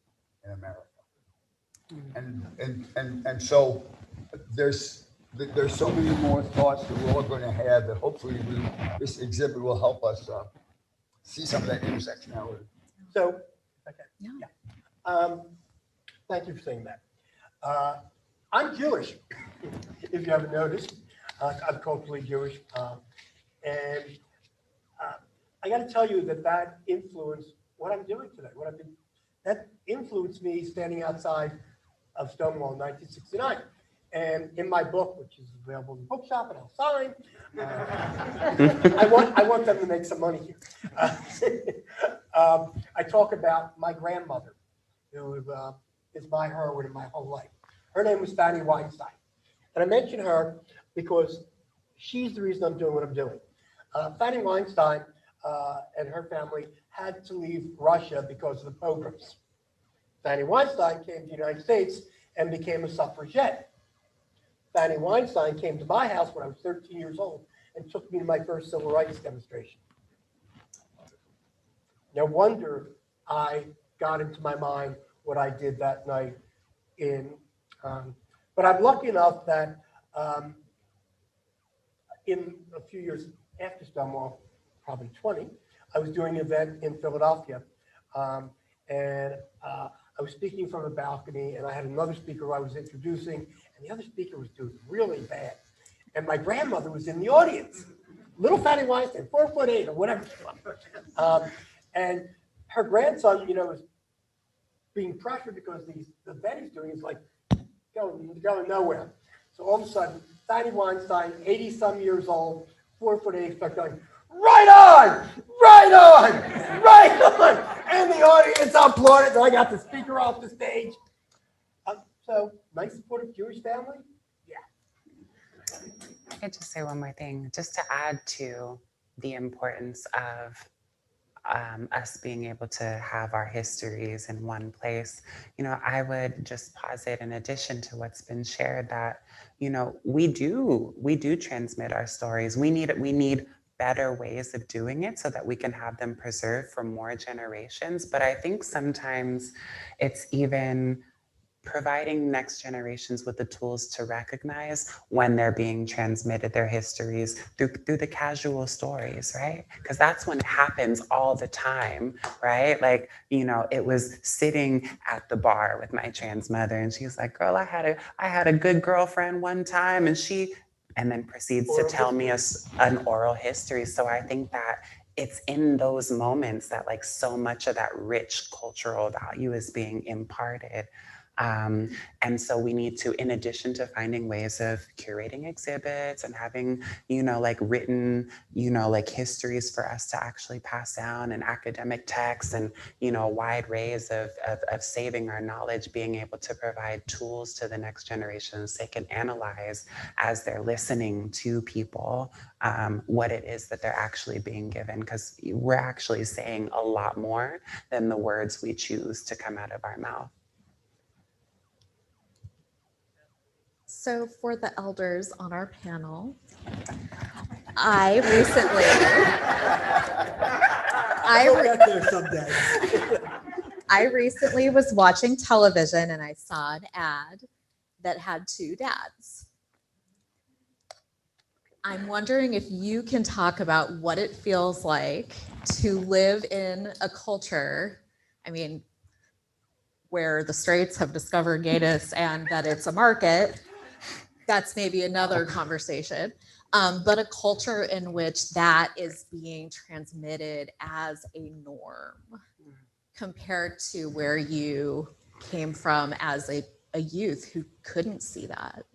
in America." And so there's so many more thoughts that we're all going to have that hopefully this exhibit will help us see some of that intersectionality. So, okay, yeah. Thank you for saying that. I'm Jewish, if you haven't noticed. I'm culturally Jewish. And I got to tell you that influenced what I'm doing today. That influenced me standing outside of Stonewall in 1969. And in my book, which is available in the bookshop and I'll sign, I want them to make some money here. I talk about my grandmother, who is my heroine in my whole life. Her name was Fanny Weinstein. And I mention her because she's the reason I'm doing what I'm doing. Fanny Weinstein and her family had to leave Russia because of the pogroms. Fanny Weinstein came to the United States and became a suffragette. Fanny Weinstein came to my house when I was 13 years old and took me to my first civil rights demonstration. No wonder I got into my mind what I did that night but I'm lucky enough that in a few years after Stonewall, probably 20, I was doing an event in Philadelphia. And I was speaking from a balcony, and I had another speaker who I was introducing, and the other speaker was doing really bad. And my grandmother was in the audience, little Fanny Weinstein, 4'8" or whatever. And her grandson, was being pressured because the event he's doing is like going nowhere. So all of a sudden, Fanny Weinstein, 80-some years old, 4'8", started going, "Right on, right on, right on." And the audience applauded, and I got the speaker off the stage. So, nice supportive Jewish family? Yeah. I could just say one more thing, just to add to the importance of us being able to have our histories in one place. I would just posit, in addition to what's been shared, that we do transmit our stories. We need better ways of doing it so that we can have them preserved for more generations. But I think sometimes it's even providing next generations with the tools to recognize when they're being transmitted, their histories through the casual stories, right? Because that's when it happens all the time, right? Like, it was sitting at the bar with my trans mother, and she's like, "Girl, I had a good girlfriend one time," and then proceeds to tell me an oral history. So I think that it's in those moments that so much of that rich cultural value is being imparted. And so we need to, in addition to finding ways of curating exhibits and having, written, histories for us to actually pass down, and academic texts, and, wide ways of saving our knowledge, being able to provide tools to the next generations they can analyze as they're listening to people, what it is that they're actually being given, because we're actually saying a lot more than the words we choose to come out of our mouth. So for the elders on our panel, I recently was watching television, and I saw an ad that had two dads. I'm wondering if you can talk about what it feels like to live in a culture, where the straights have discovered gayness and that it's a market. That's maybe another conversation. but a culture in which that is being transmitted as a norm compared to where you came from as a youth who couldn't see that.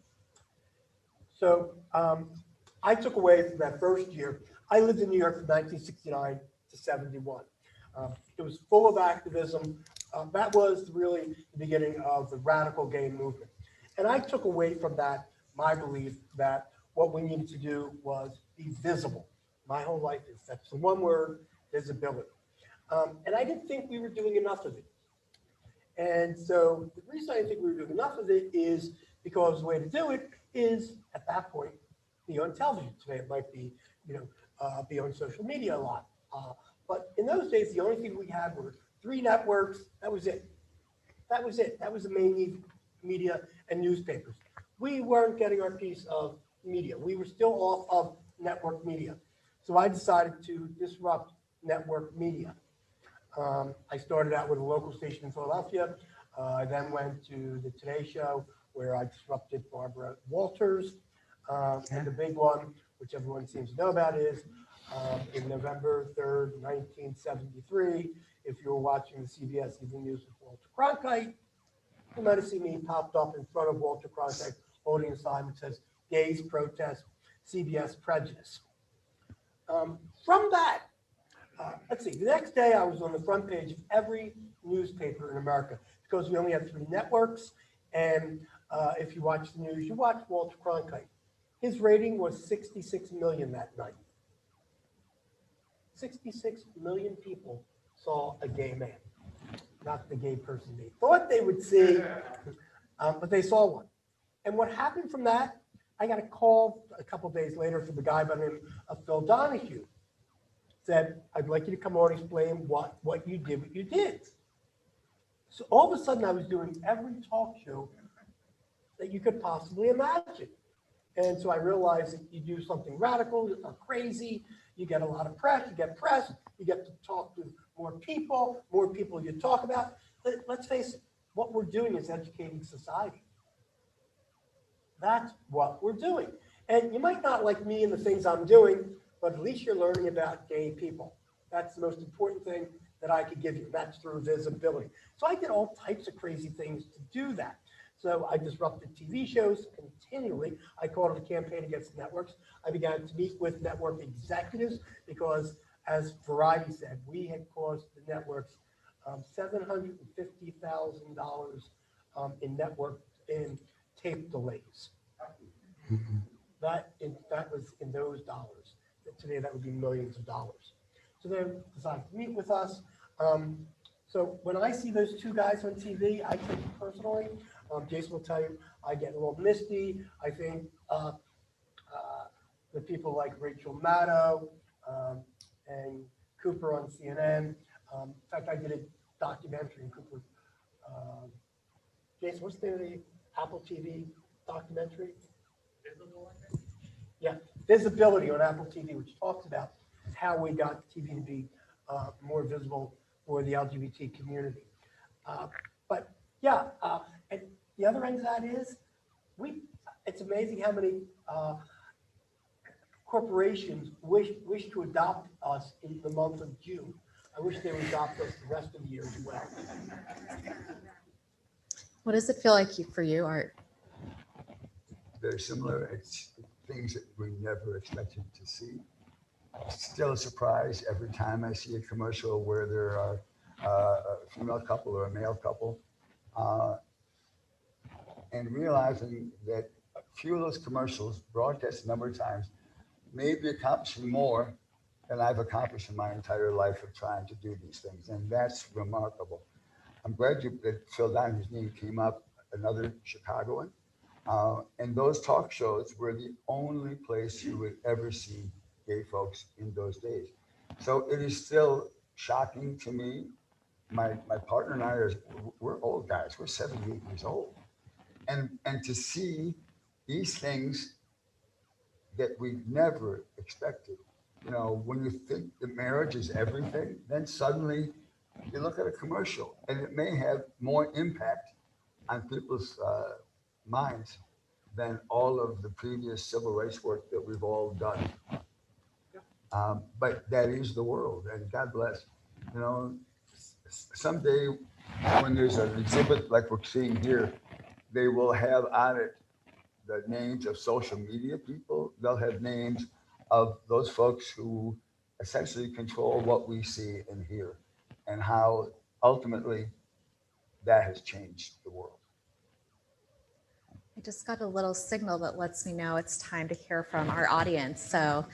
So I took away from that first year. I lived in New York from 1969 to 71. It was full of activism. That was really the beginning of the radical gay movement. And I took away from that my belief that what we needed to do was be visible. My whole life is that's the one word, visibility. And I didn't think we were doing enough of it. And so the reason I didn't think we were doing enough of it is because the way to do it is at that point be on television. Today it might be, be on social media a lot. But in those days, the only thing we had were 3 networks. That was it. That was it. That was the main media and newspapers. We weren't getting our piece of media. We were still off of network media. So I decided to disrupt network media. I started out with a local station in Philadelphia. I then went to the Today Show where I disrupted Barbara Walters. And the big one, which everyone seems to know about, is in November 3rd, 1973, if you were watching the CBS Evening News with Walter Cronkite, you might have seen me popped up in front of Walter Cronkite holding a sign that says, "Gays protest CBS prejudice." From that, let's see, the next day I was on the front page of every newspaper in America because we only had 3 networks. And if you watch the news, you watch Walter Cronkite. His rating was 66 million that night. 66 million people saw a gay man, not the gay person they thought they would see, but they saw one. And what happened from that, I got a call a couple of days later from the guy by the name of Phil Donahue. Said, "I'd like you to come on and explain what you did. So all of a sudden I was doing every talk show that you could possibly imagine. And so I realized that you do something radical or crazy, you get a lot of press, you get to talk to more people you talk about. Let's face it, what we're doing is educating society. That's what we're doing. And you might not like me and the things I'm doing, but at least you're learning about gay people. That's the most important thing that I could give you. That's through visibility. So I did all types of crazy things to do that. So I disrupted TV shows continually. I called it a campaign against networks. I began to meet with network executives because, as Variety said, we had caused the networks $750,000 in tape delays. That was in those dollars. Today that would be millions of dollars. So they decided to meet with us. So when I see those 2 guys on TV, I take it personally. Jason will tell you, I get a little misty. I think the people like Rachel Maddow and Cooper on CNN. In fact, I did a documentary in Cooper. Jason, what's the name of the Apple TV documentary? Yeah, Visibility on Apple TV, which talks about how we got TV to be more visible for the LGBT community. But yeah, and the other end of that is, it's amazing how many corporations wish to adopt us in the month of June. I wish they would adopt us the rest of the year as well. What does it feel like for you, Art? Very similar. It's things that we never expected to see. Still a surprise every time I see a commercial where there are a female couple or a male couple, and realizing that a few of those commercials, broadcast a number of times, may be accomplishing more than I've accomplished in my entire life of trying to do these things, and that's remarkable. I'm glad that Phil Donahue's name came up, another Chicagoan. And those talk shows were the only place you would ever see gay folks in those days. So it is still shocking to me. My partner and I we're old guys. We're 78 years old. And to see these things that we never expected. When you think that marriage is everything, then suddenly you look at a commercial and it may have more impact on people's minds than all of the previous civil rights work that we've all done. But that is the world, and God bless. You know, someday when there's an exhibit like we're seeing here, they will have on it the names of social media people. They'll have names of those folks who essentially control what we see and hear, and how ultimately that has changed the world. I just got a little signal that lets me know it's time to hear from our audience. So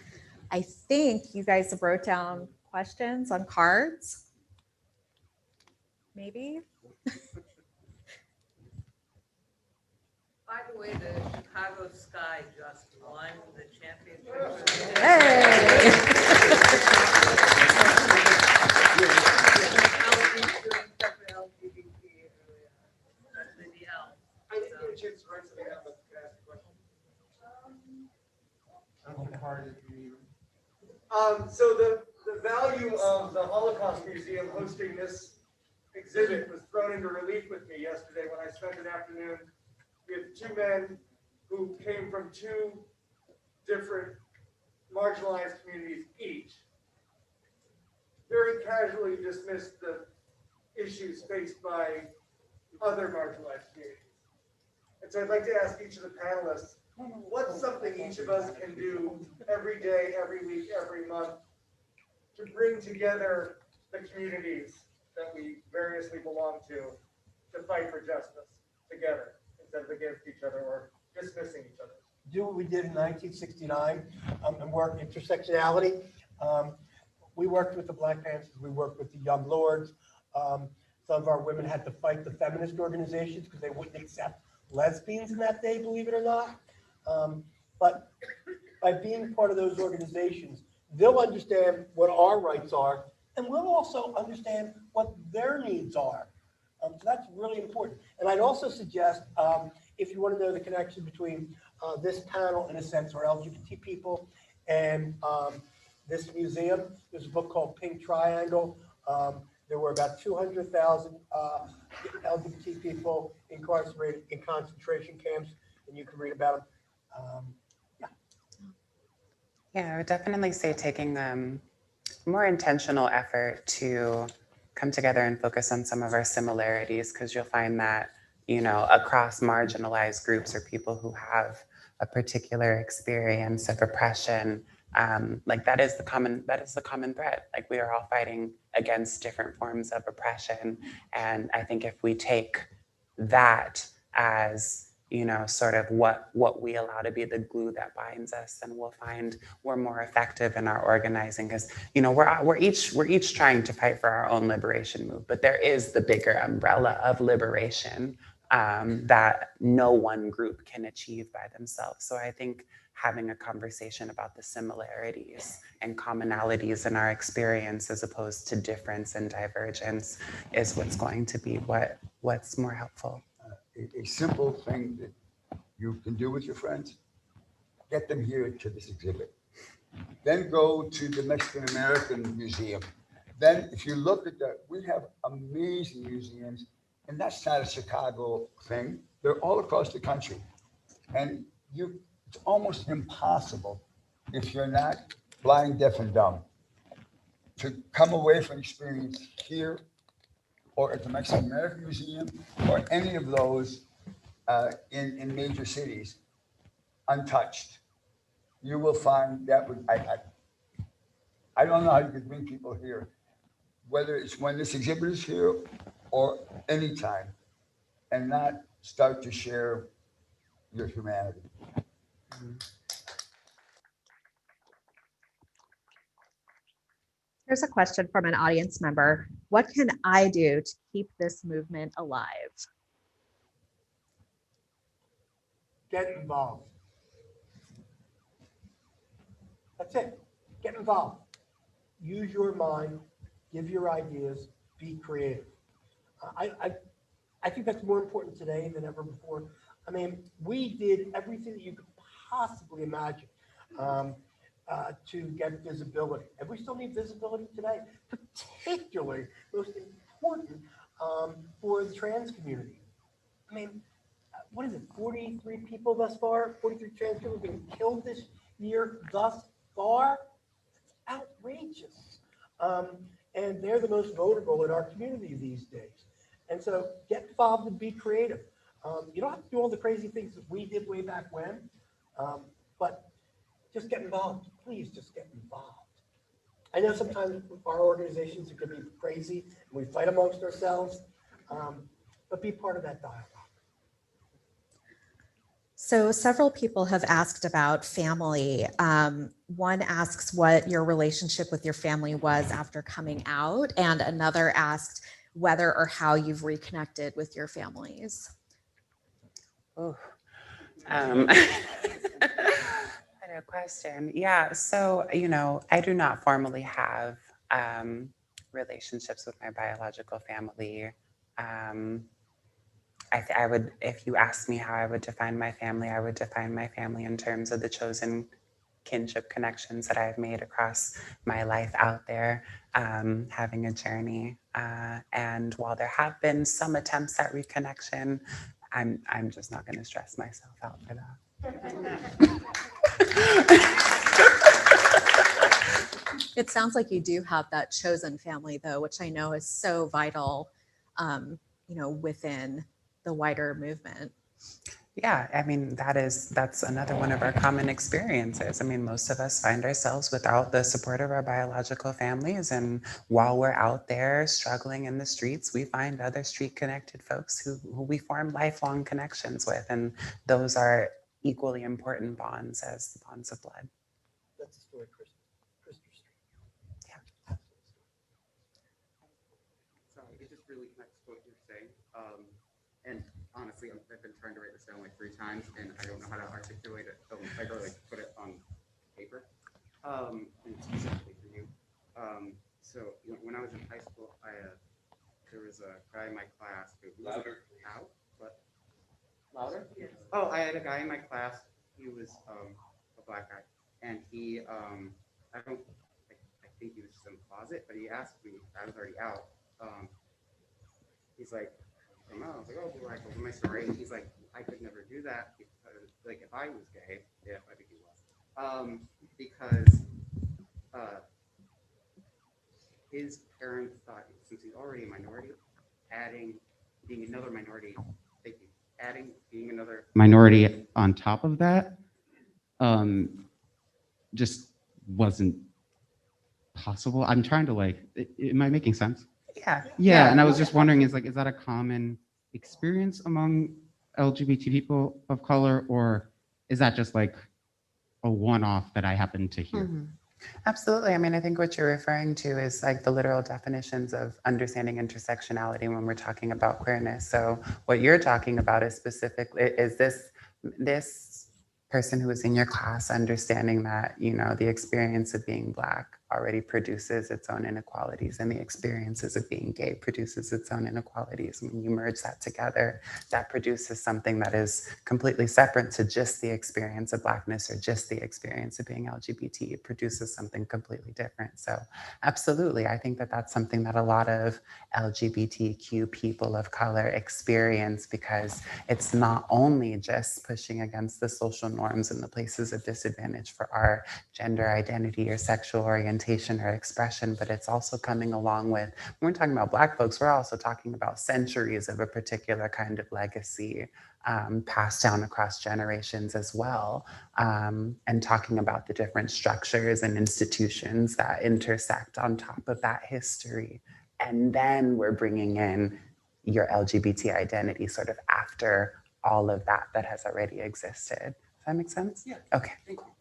I think you guys have wrote down questions on cards. Maybe? By the way, the Chicago Sky just won the championship. Hey! I didn't get a chance to write something out, but can I ask a question? I don't know how hard it is. So the value of the Holocaust Museum hosting this exhibit was thrown into relief with me yesterday when I spent an afternoon with two men who came from two different marginalized communities each. Very casually dismissed the issues faced by other marginalized communities. And so I'd like to ask each of the panelists, what's something each of us can do every day, every week, every month to bring together the communities that we variously belong to fight for justice together instead of against each other or dismissing each other? Do what we did in 1969 and work intersectionality. We worked with the Black Panthers, we worked with the Young Lords. Some of our women had to fight the feminist organizations because they wouldn't accept lesbians in that day, believe it or not. But by being part of those organizations, they'll understand what our rights are, and we'll also understand what their needs are. So that's really important. And I'd also suggest, if you want to know the connection between this panel, in a sense, or LGBT people, and this museum, there's a book called Pink Triangle. There were about 200,000 LGBT people incarcerated in concentration camps, and you can read about them. Yeah, I would definitely say taking more intentional effort to come together and focus on some of our similarities, because you'll find that, you know, across marginalized groups or people who have a particular experience of oppression, like that is the common thread. Like, we are all fighting against different forms of oppression. And I think if we take that as, you know, sort of what we allow to be the glue that binds us, then we'll find we're more effective in our organizing, because, you know, we're each trying to fight for our own liberation move, but there is the bigger umbrella of liberation that no one group can achieve by themselves. So I think having a conversation about the similarities and commonalities in our experience as opposed to difference and divergence is what's going to be what's more helpful. A simple thing that you can do with your friends, get them here to this exhibit. Then go to the Mexican-American Museum. Then if you look at that, we have amazing museums, and that's not a Chicago thing. They're all across the country. And it's almost impossible, if you're not blind, deaf, and dumb, to come away from experience here or at the Mexican-American Museum or any of those in major cities untouched. You will find that I don't know how you could bring people here, whether it's when this exhibit is here or anytime, and not start to share your humanity. Here's a question from an audience member. What can I do to keep this movement alive? Get involved. That's it. Get involved. Use your mind. Give your ideas. Be creative. I think that's more important today than ever before. I mean, we did everything that you could possibly imagine to get visibility. And we still need visibility today, particularly, most important, for the trans community. I mean, what what is it, 43 people thus far, 43 trans people have been killed this year thus far. It's outrageous. And they're the most vulnerable in our community these days. And so get involved and be creative. You don't have to do all the crazy things that we did way back when, but just get involved. Please just get involved. I know sometimes our organizations can be crazy and we fight amongst ourselves, but be part of that dialogue. So several people have asked about family. One asks what your relationship with your family was after coming out, and another asked whether or how you've reconnected with your families. Oh, what a question. Yeah, so, you know, I do not formally have relationships with my biological family. I would, if you asked me how I would define my family, I would define my family in terms of the chosen kinship connections that I've made across my life out there, having a journey. And while there have been some attempts at reconnection, I'm just not going to stress myself out for that. It sounds like you do have that chosen family, though, which I know is so vital, within the wider movement. Yeah, I mean, that's another one of our common experiences. I mean, most of us find ourselves without the support of our biological families. And while we're out there struggling in the streets, we find other street connected folks who we form lifelong connections with. And those are equally important bonds as the bonds of blood. That's the story, Christopher Street. Yeah. Sorry, it just really connects to what you're saying. And honestly, I've been trying to write this down like 3 times, and I don't know how to articulate it, or like put it on paper. And specifically for you. So when I was in high school, there was a guy in my class who was out, but louder. Oh, I had a guy in my class. He was a black guy, and he I think he was just in the closet, but he asked me. I was already out. He's like, I was like, oh, well, I told him my story. And he's like, I could never do that because, like, if I was gay, yeah, I think he was, because his parents thought, since he's already a minority, being another minority on top of that, just wasn't possible. I'm trying to am I making sense? Yeah. And I was just wondering, is that a common experience among LGBT people of color, or is that just like a one-off that I happen to hear? Mm-hmm. Absolutely. I mean, I think what you're referring to is like the literal definitions of understanding intersectionality when we're talking about queerness. So what you're talking about is specifically, is this person who is in your class understanding that, the experience of being Black already produces its own inequalities, and the experiences of being gay produces its own inequalities. When you merge that together, that produces something that is completely separate to just the experience of Blackness or just the experience of being LGBT. It produces something completely different. So absolutely, I think that that's something that a lot of LGBTQ people of color experience, because it's not only just pushing against the social norms and the places of disadvantage for our gender identity or sexual orientation or expression, but it's also coming along with, when we're talking about Black folks, we're also talking about centuries of a particular kind of legacy passed down across generations as well, and talking about the different structures and institutions that intersect on top of that history. And then we're bringing in your LGBT identity sort of after all of that has already existed. Does that make sense? Yeah. Okay, cool.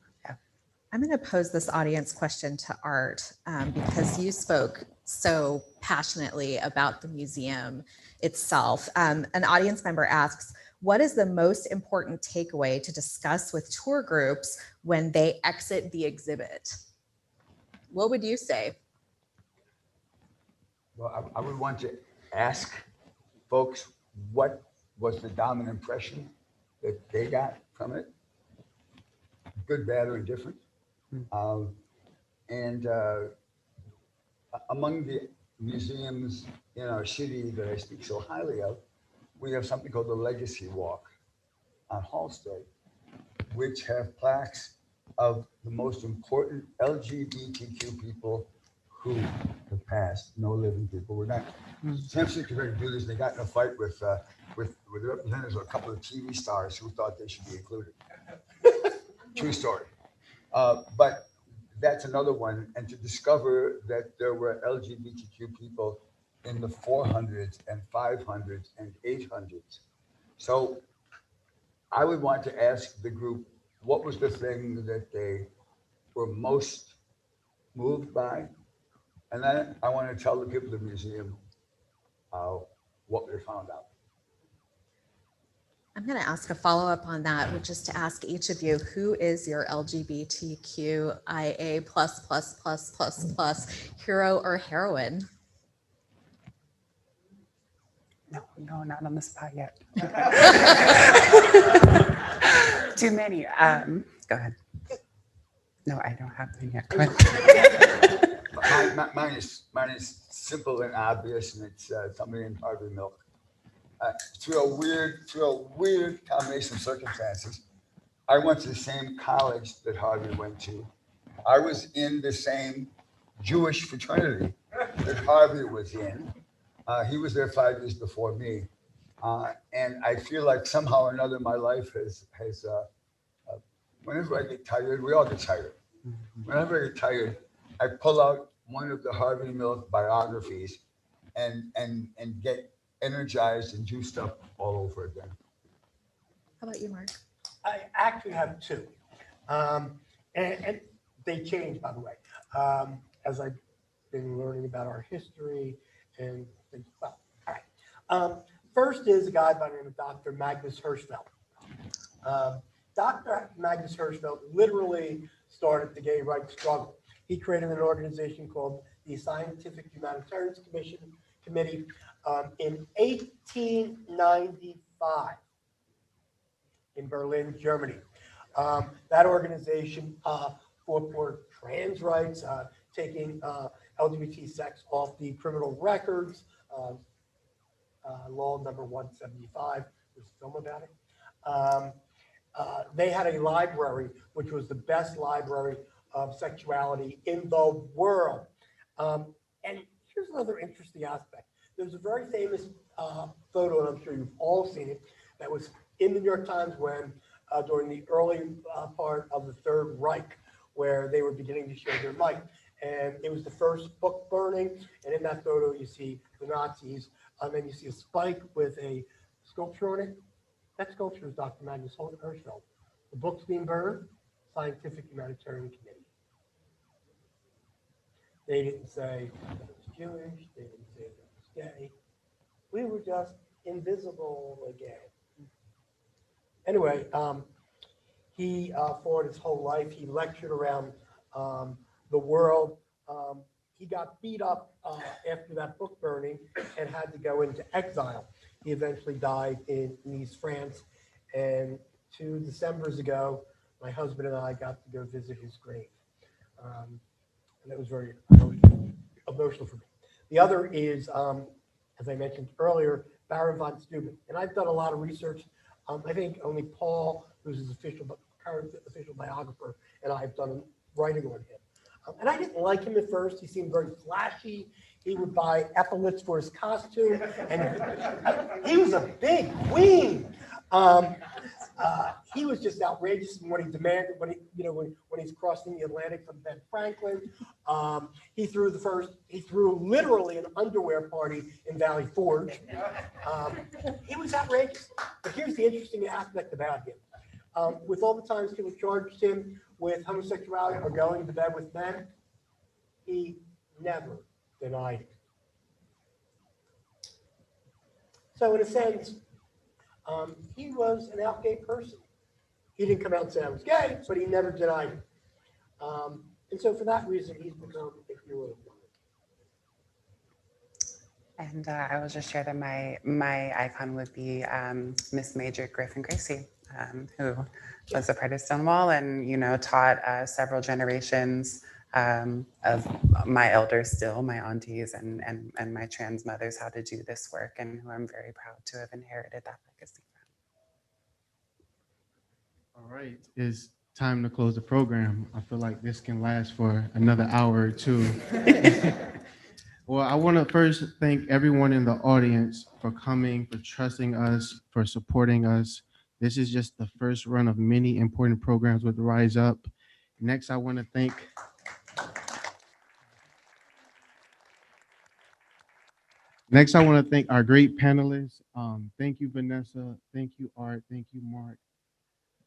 I'm going to pose this audience question to Art because you spoke so passionately about the museum itself. An audience member asks, what is the most important takeaway to discuss with tour groups when they exit the exhibit? What would you say? Well, I would want to ask folks what was the dominant impression that they got from it, good, bad, or indifferent. And among the museums in our city that I speak so highly of, we have something called the Legacy Walk. on Halsted, which have plaques of the most important LGBTQ people who have passed, no living people. We're not, San Francisco ready to do this. They got in a fight with the representatives of a couple of TV stars who thought they should be included. True story. But that's another one. And to discover that there were LGBTQ people in the 400s and 500s and 800s. So I would want to ask the group, what was the thing that they were most moved by? And then I want to tell the people of the museum what they found out. I'm going to ask a follow-up on that, which is to ask each of you, who is your LGBTQIA plus hero or heroine? No, not on the spot yet. Too many. Go ahead. No, I don't have them yet. Go ahead. Mine is simple and obvious, and it's somebody in Harvey Milk. Through a weird combination of circumstances, I went to the same college that Harvey went to. I was in the same Jewish fraternity that Harvey was in. He was there 5 years before me. And I feel like somehow or another my life has whenever I get tired, we all get tired. Whenever I get tired, I pull out one of the Harvey Milk biographies and get energized and juiced up all over again. How about you, Mark? I actually have two. And they change, by the way, as I've been learning about our history and things. Well, all right. First is a guy by the name of Dr. Magnus Hirschfeld. Dr. Magnus Hirschfeld literally started the gay rights struggle. He created an organization called the Scientific Humanitarians Committee in 1895 in Berlin, Germany. That organization fought for trans rights, taking LGBT sex off the criminal records. Law number 175, there's a film about it. They had a library, which was the best library of sexuality in the world. And here's another interesting aspect. There's a very famous photo, and I'm sure you've all seen it, that was in the New York Times when during the early part of the Third Reich, where they were beginning to show their might. And it was the first book burning. And in that photo, you see the Nazis, and then you see a spike with a sculpture on it. That sculpture is Dr. Magnus Hirschfeld. The book's being burned, Scientific Humanitarian Committee. They didn't say that it was Jewish. They didn't say that it was gay. We were just invisible again. Anyway, he fought his whole life. He lectured around the world. He got beat up after that book burning and had to go into exile. He eventually died in Nice, France. And 2 Decembers ago, my husband and I got to go visit his grave. And that was very emotional for me. The other is, as I mentioned earlier, Baron von Steuben. And I've done a lot of research. I think only Paul, who's his current official biographer, and I have done writing on him. And I didn't like him at first. He seemed very flashy. He would buy epaulets for his costume, and he was a big queen. He was just outrageous in what he demanded when he's crossing the Atlantic from Ben Franklin. He threw literally an underwear party in Valley Forge. He was outrageous. But here's the interesting aspect about him. With all the times people charged him with homosexuality or going to bed with men, he never denied it. So in a sense, he was an out gay person. He didn't come out and say I was gay, but he never denied it. And so for that reason, he's become a hero of mine. And I will just share that my icon would be Miss Major Griffin Gracie, who was a part of Stonewall and taught several generations of my elders, still my aunties and my trans mothers, how to do this work, and who I'm very proud to have inherited that legacy right, it's time to close the program. I feel like this can last for another hour or two. Well, I want to first thank everyone in the audience for coming, for trusting us, for supporting us. This is just the first run of many important programs with Rise Up. Next, I want to thank our great panelists. Thank you, Vanessa. Thank you, Art. Thank you, Mark.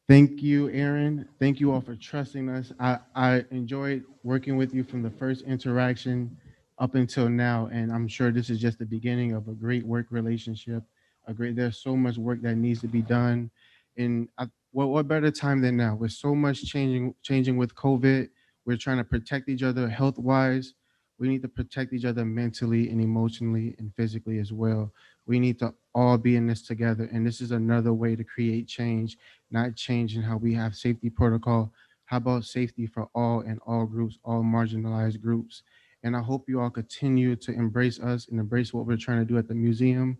Thank you, Aaron. Thank you all for trusting us. I enjoyed working with you from the first interaction up until now, and I'm sure this is just the beginning of a great work relationship. There's so much work that needs to be done, and what better time than now? With so much changing with COVID, we're trying to protect each other health-wise. We need to protect each other mentally and emotionally and physically as well. We need to all be in this together, and this is another way to create change, not changing how we have safety protocol. How about safety for all and all groups, all marginalized groups? And I hope you all continue to embrace us and embrace what we're trying to do at the museum.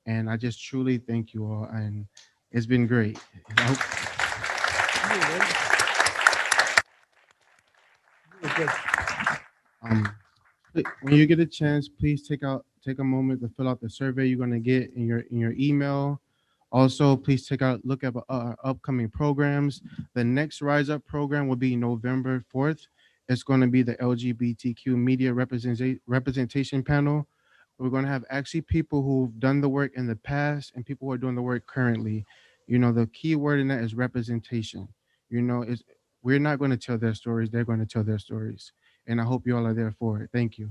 And I just truly thank you all, and it's been great. When you get a chance, please take a moment to fill out the survey you're going to get in your email. Also, please look at our upcoming programs. The next Rise Up program will be November 4th. It's going to be the LGBTQ media representation panel. We're going to have actually people who've done the work in the past and people who are doing the work currently. The key word in that is representation. We're not going to tell their stories. They're going to tell their stories. And I hope you all are there for it. Thank you.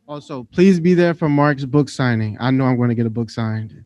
Also, please be there for Mark's book signing. I know I'm going to get a book signed.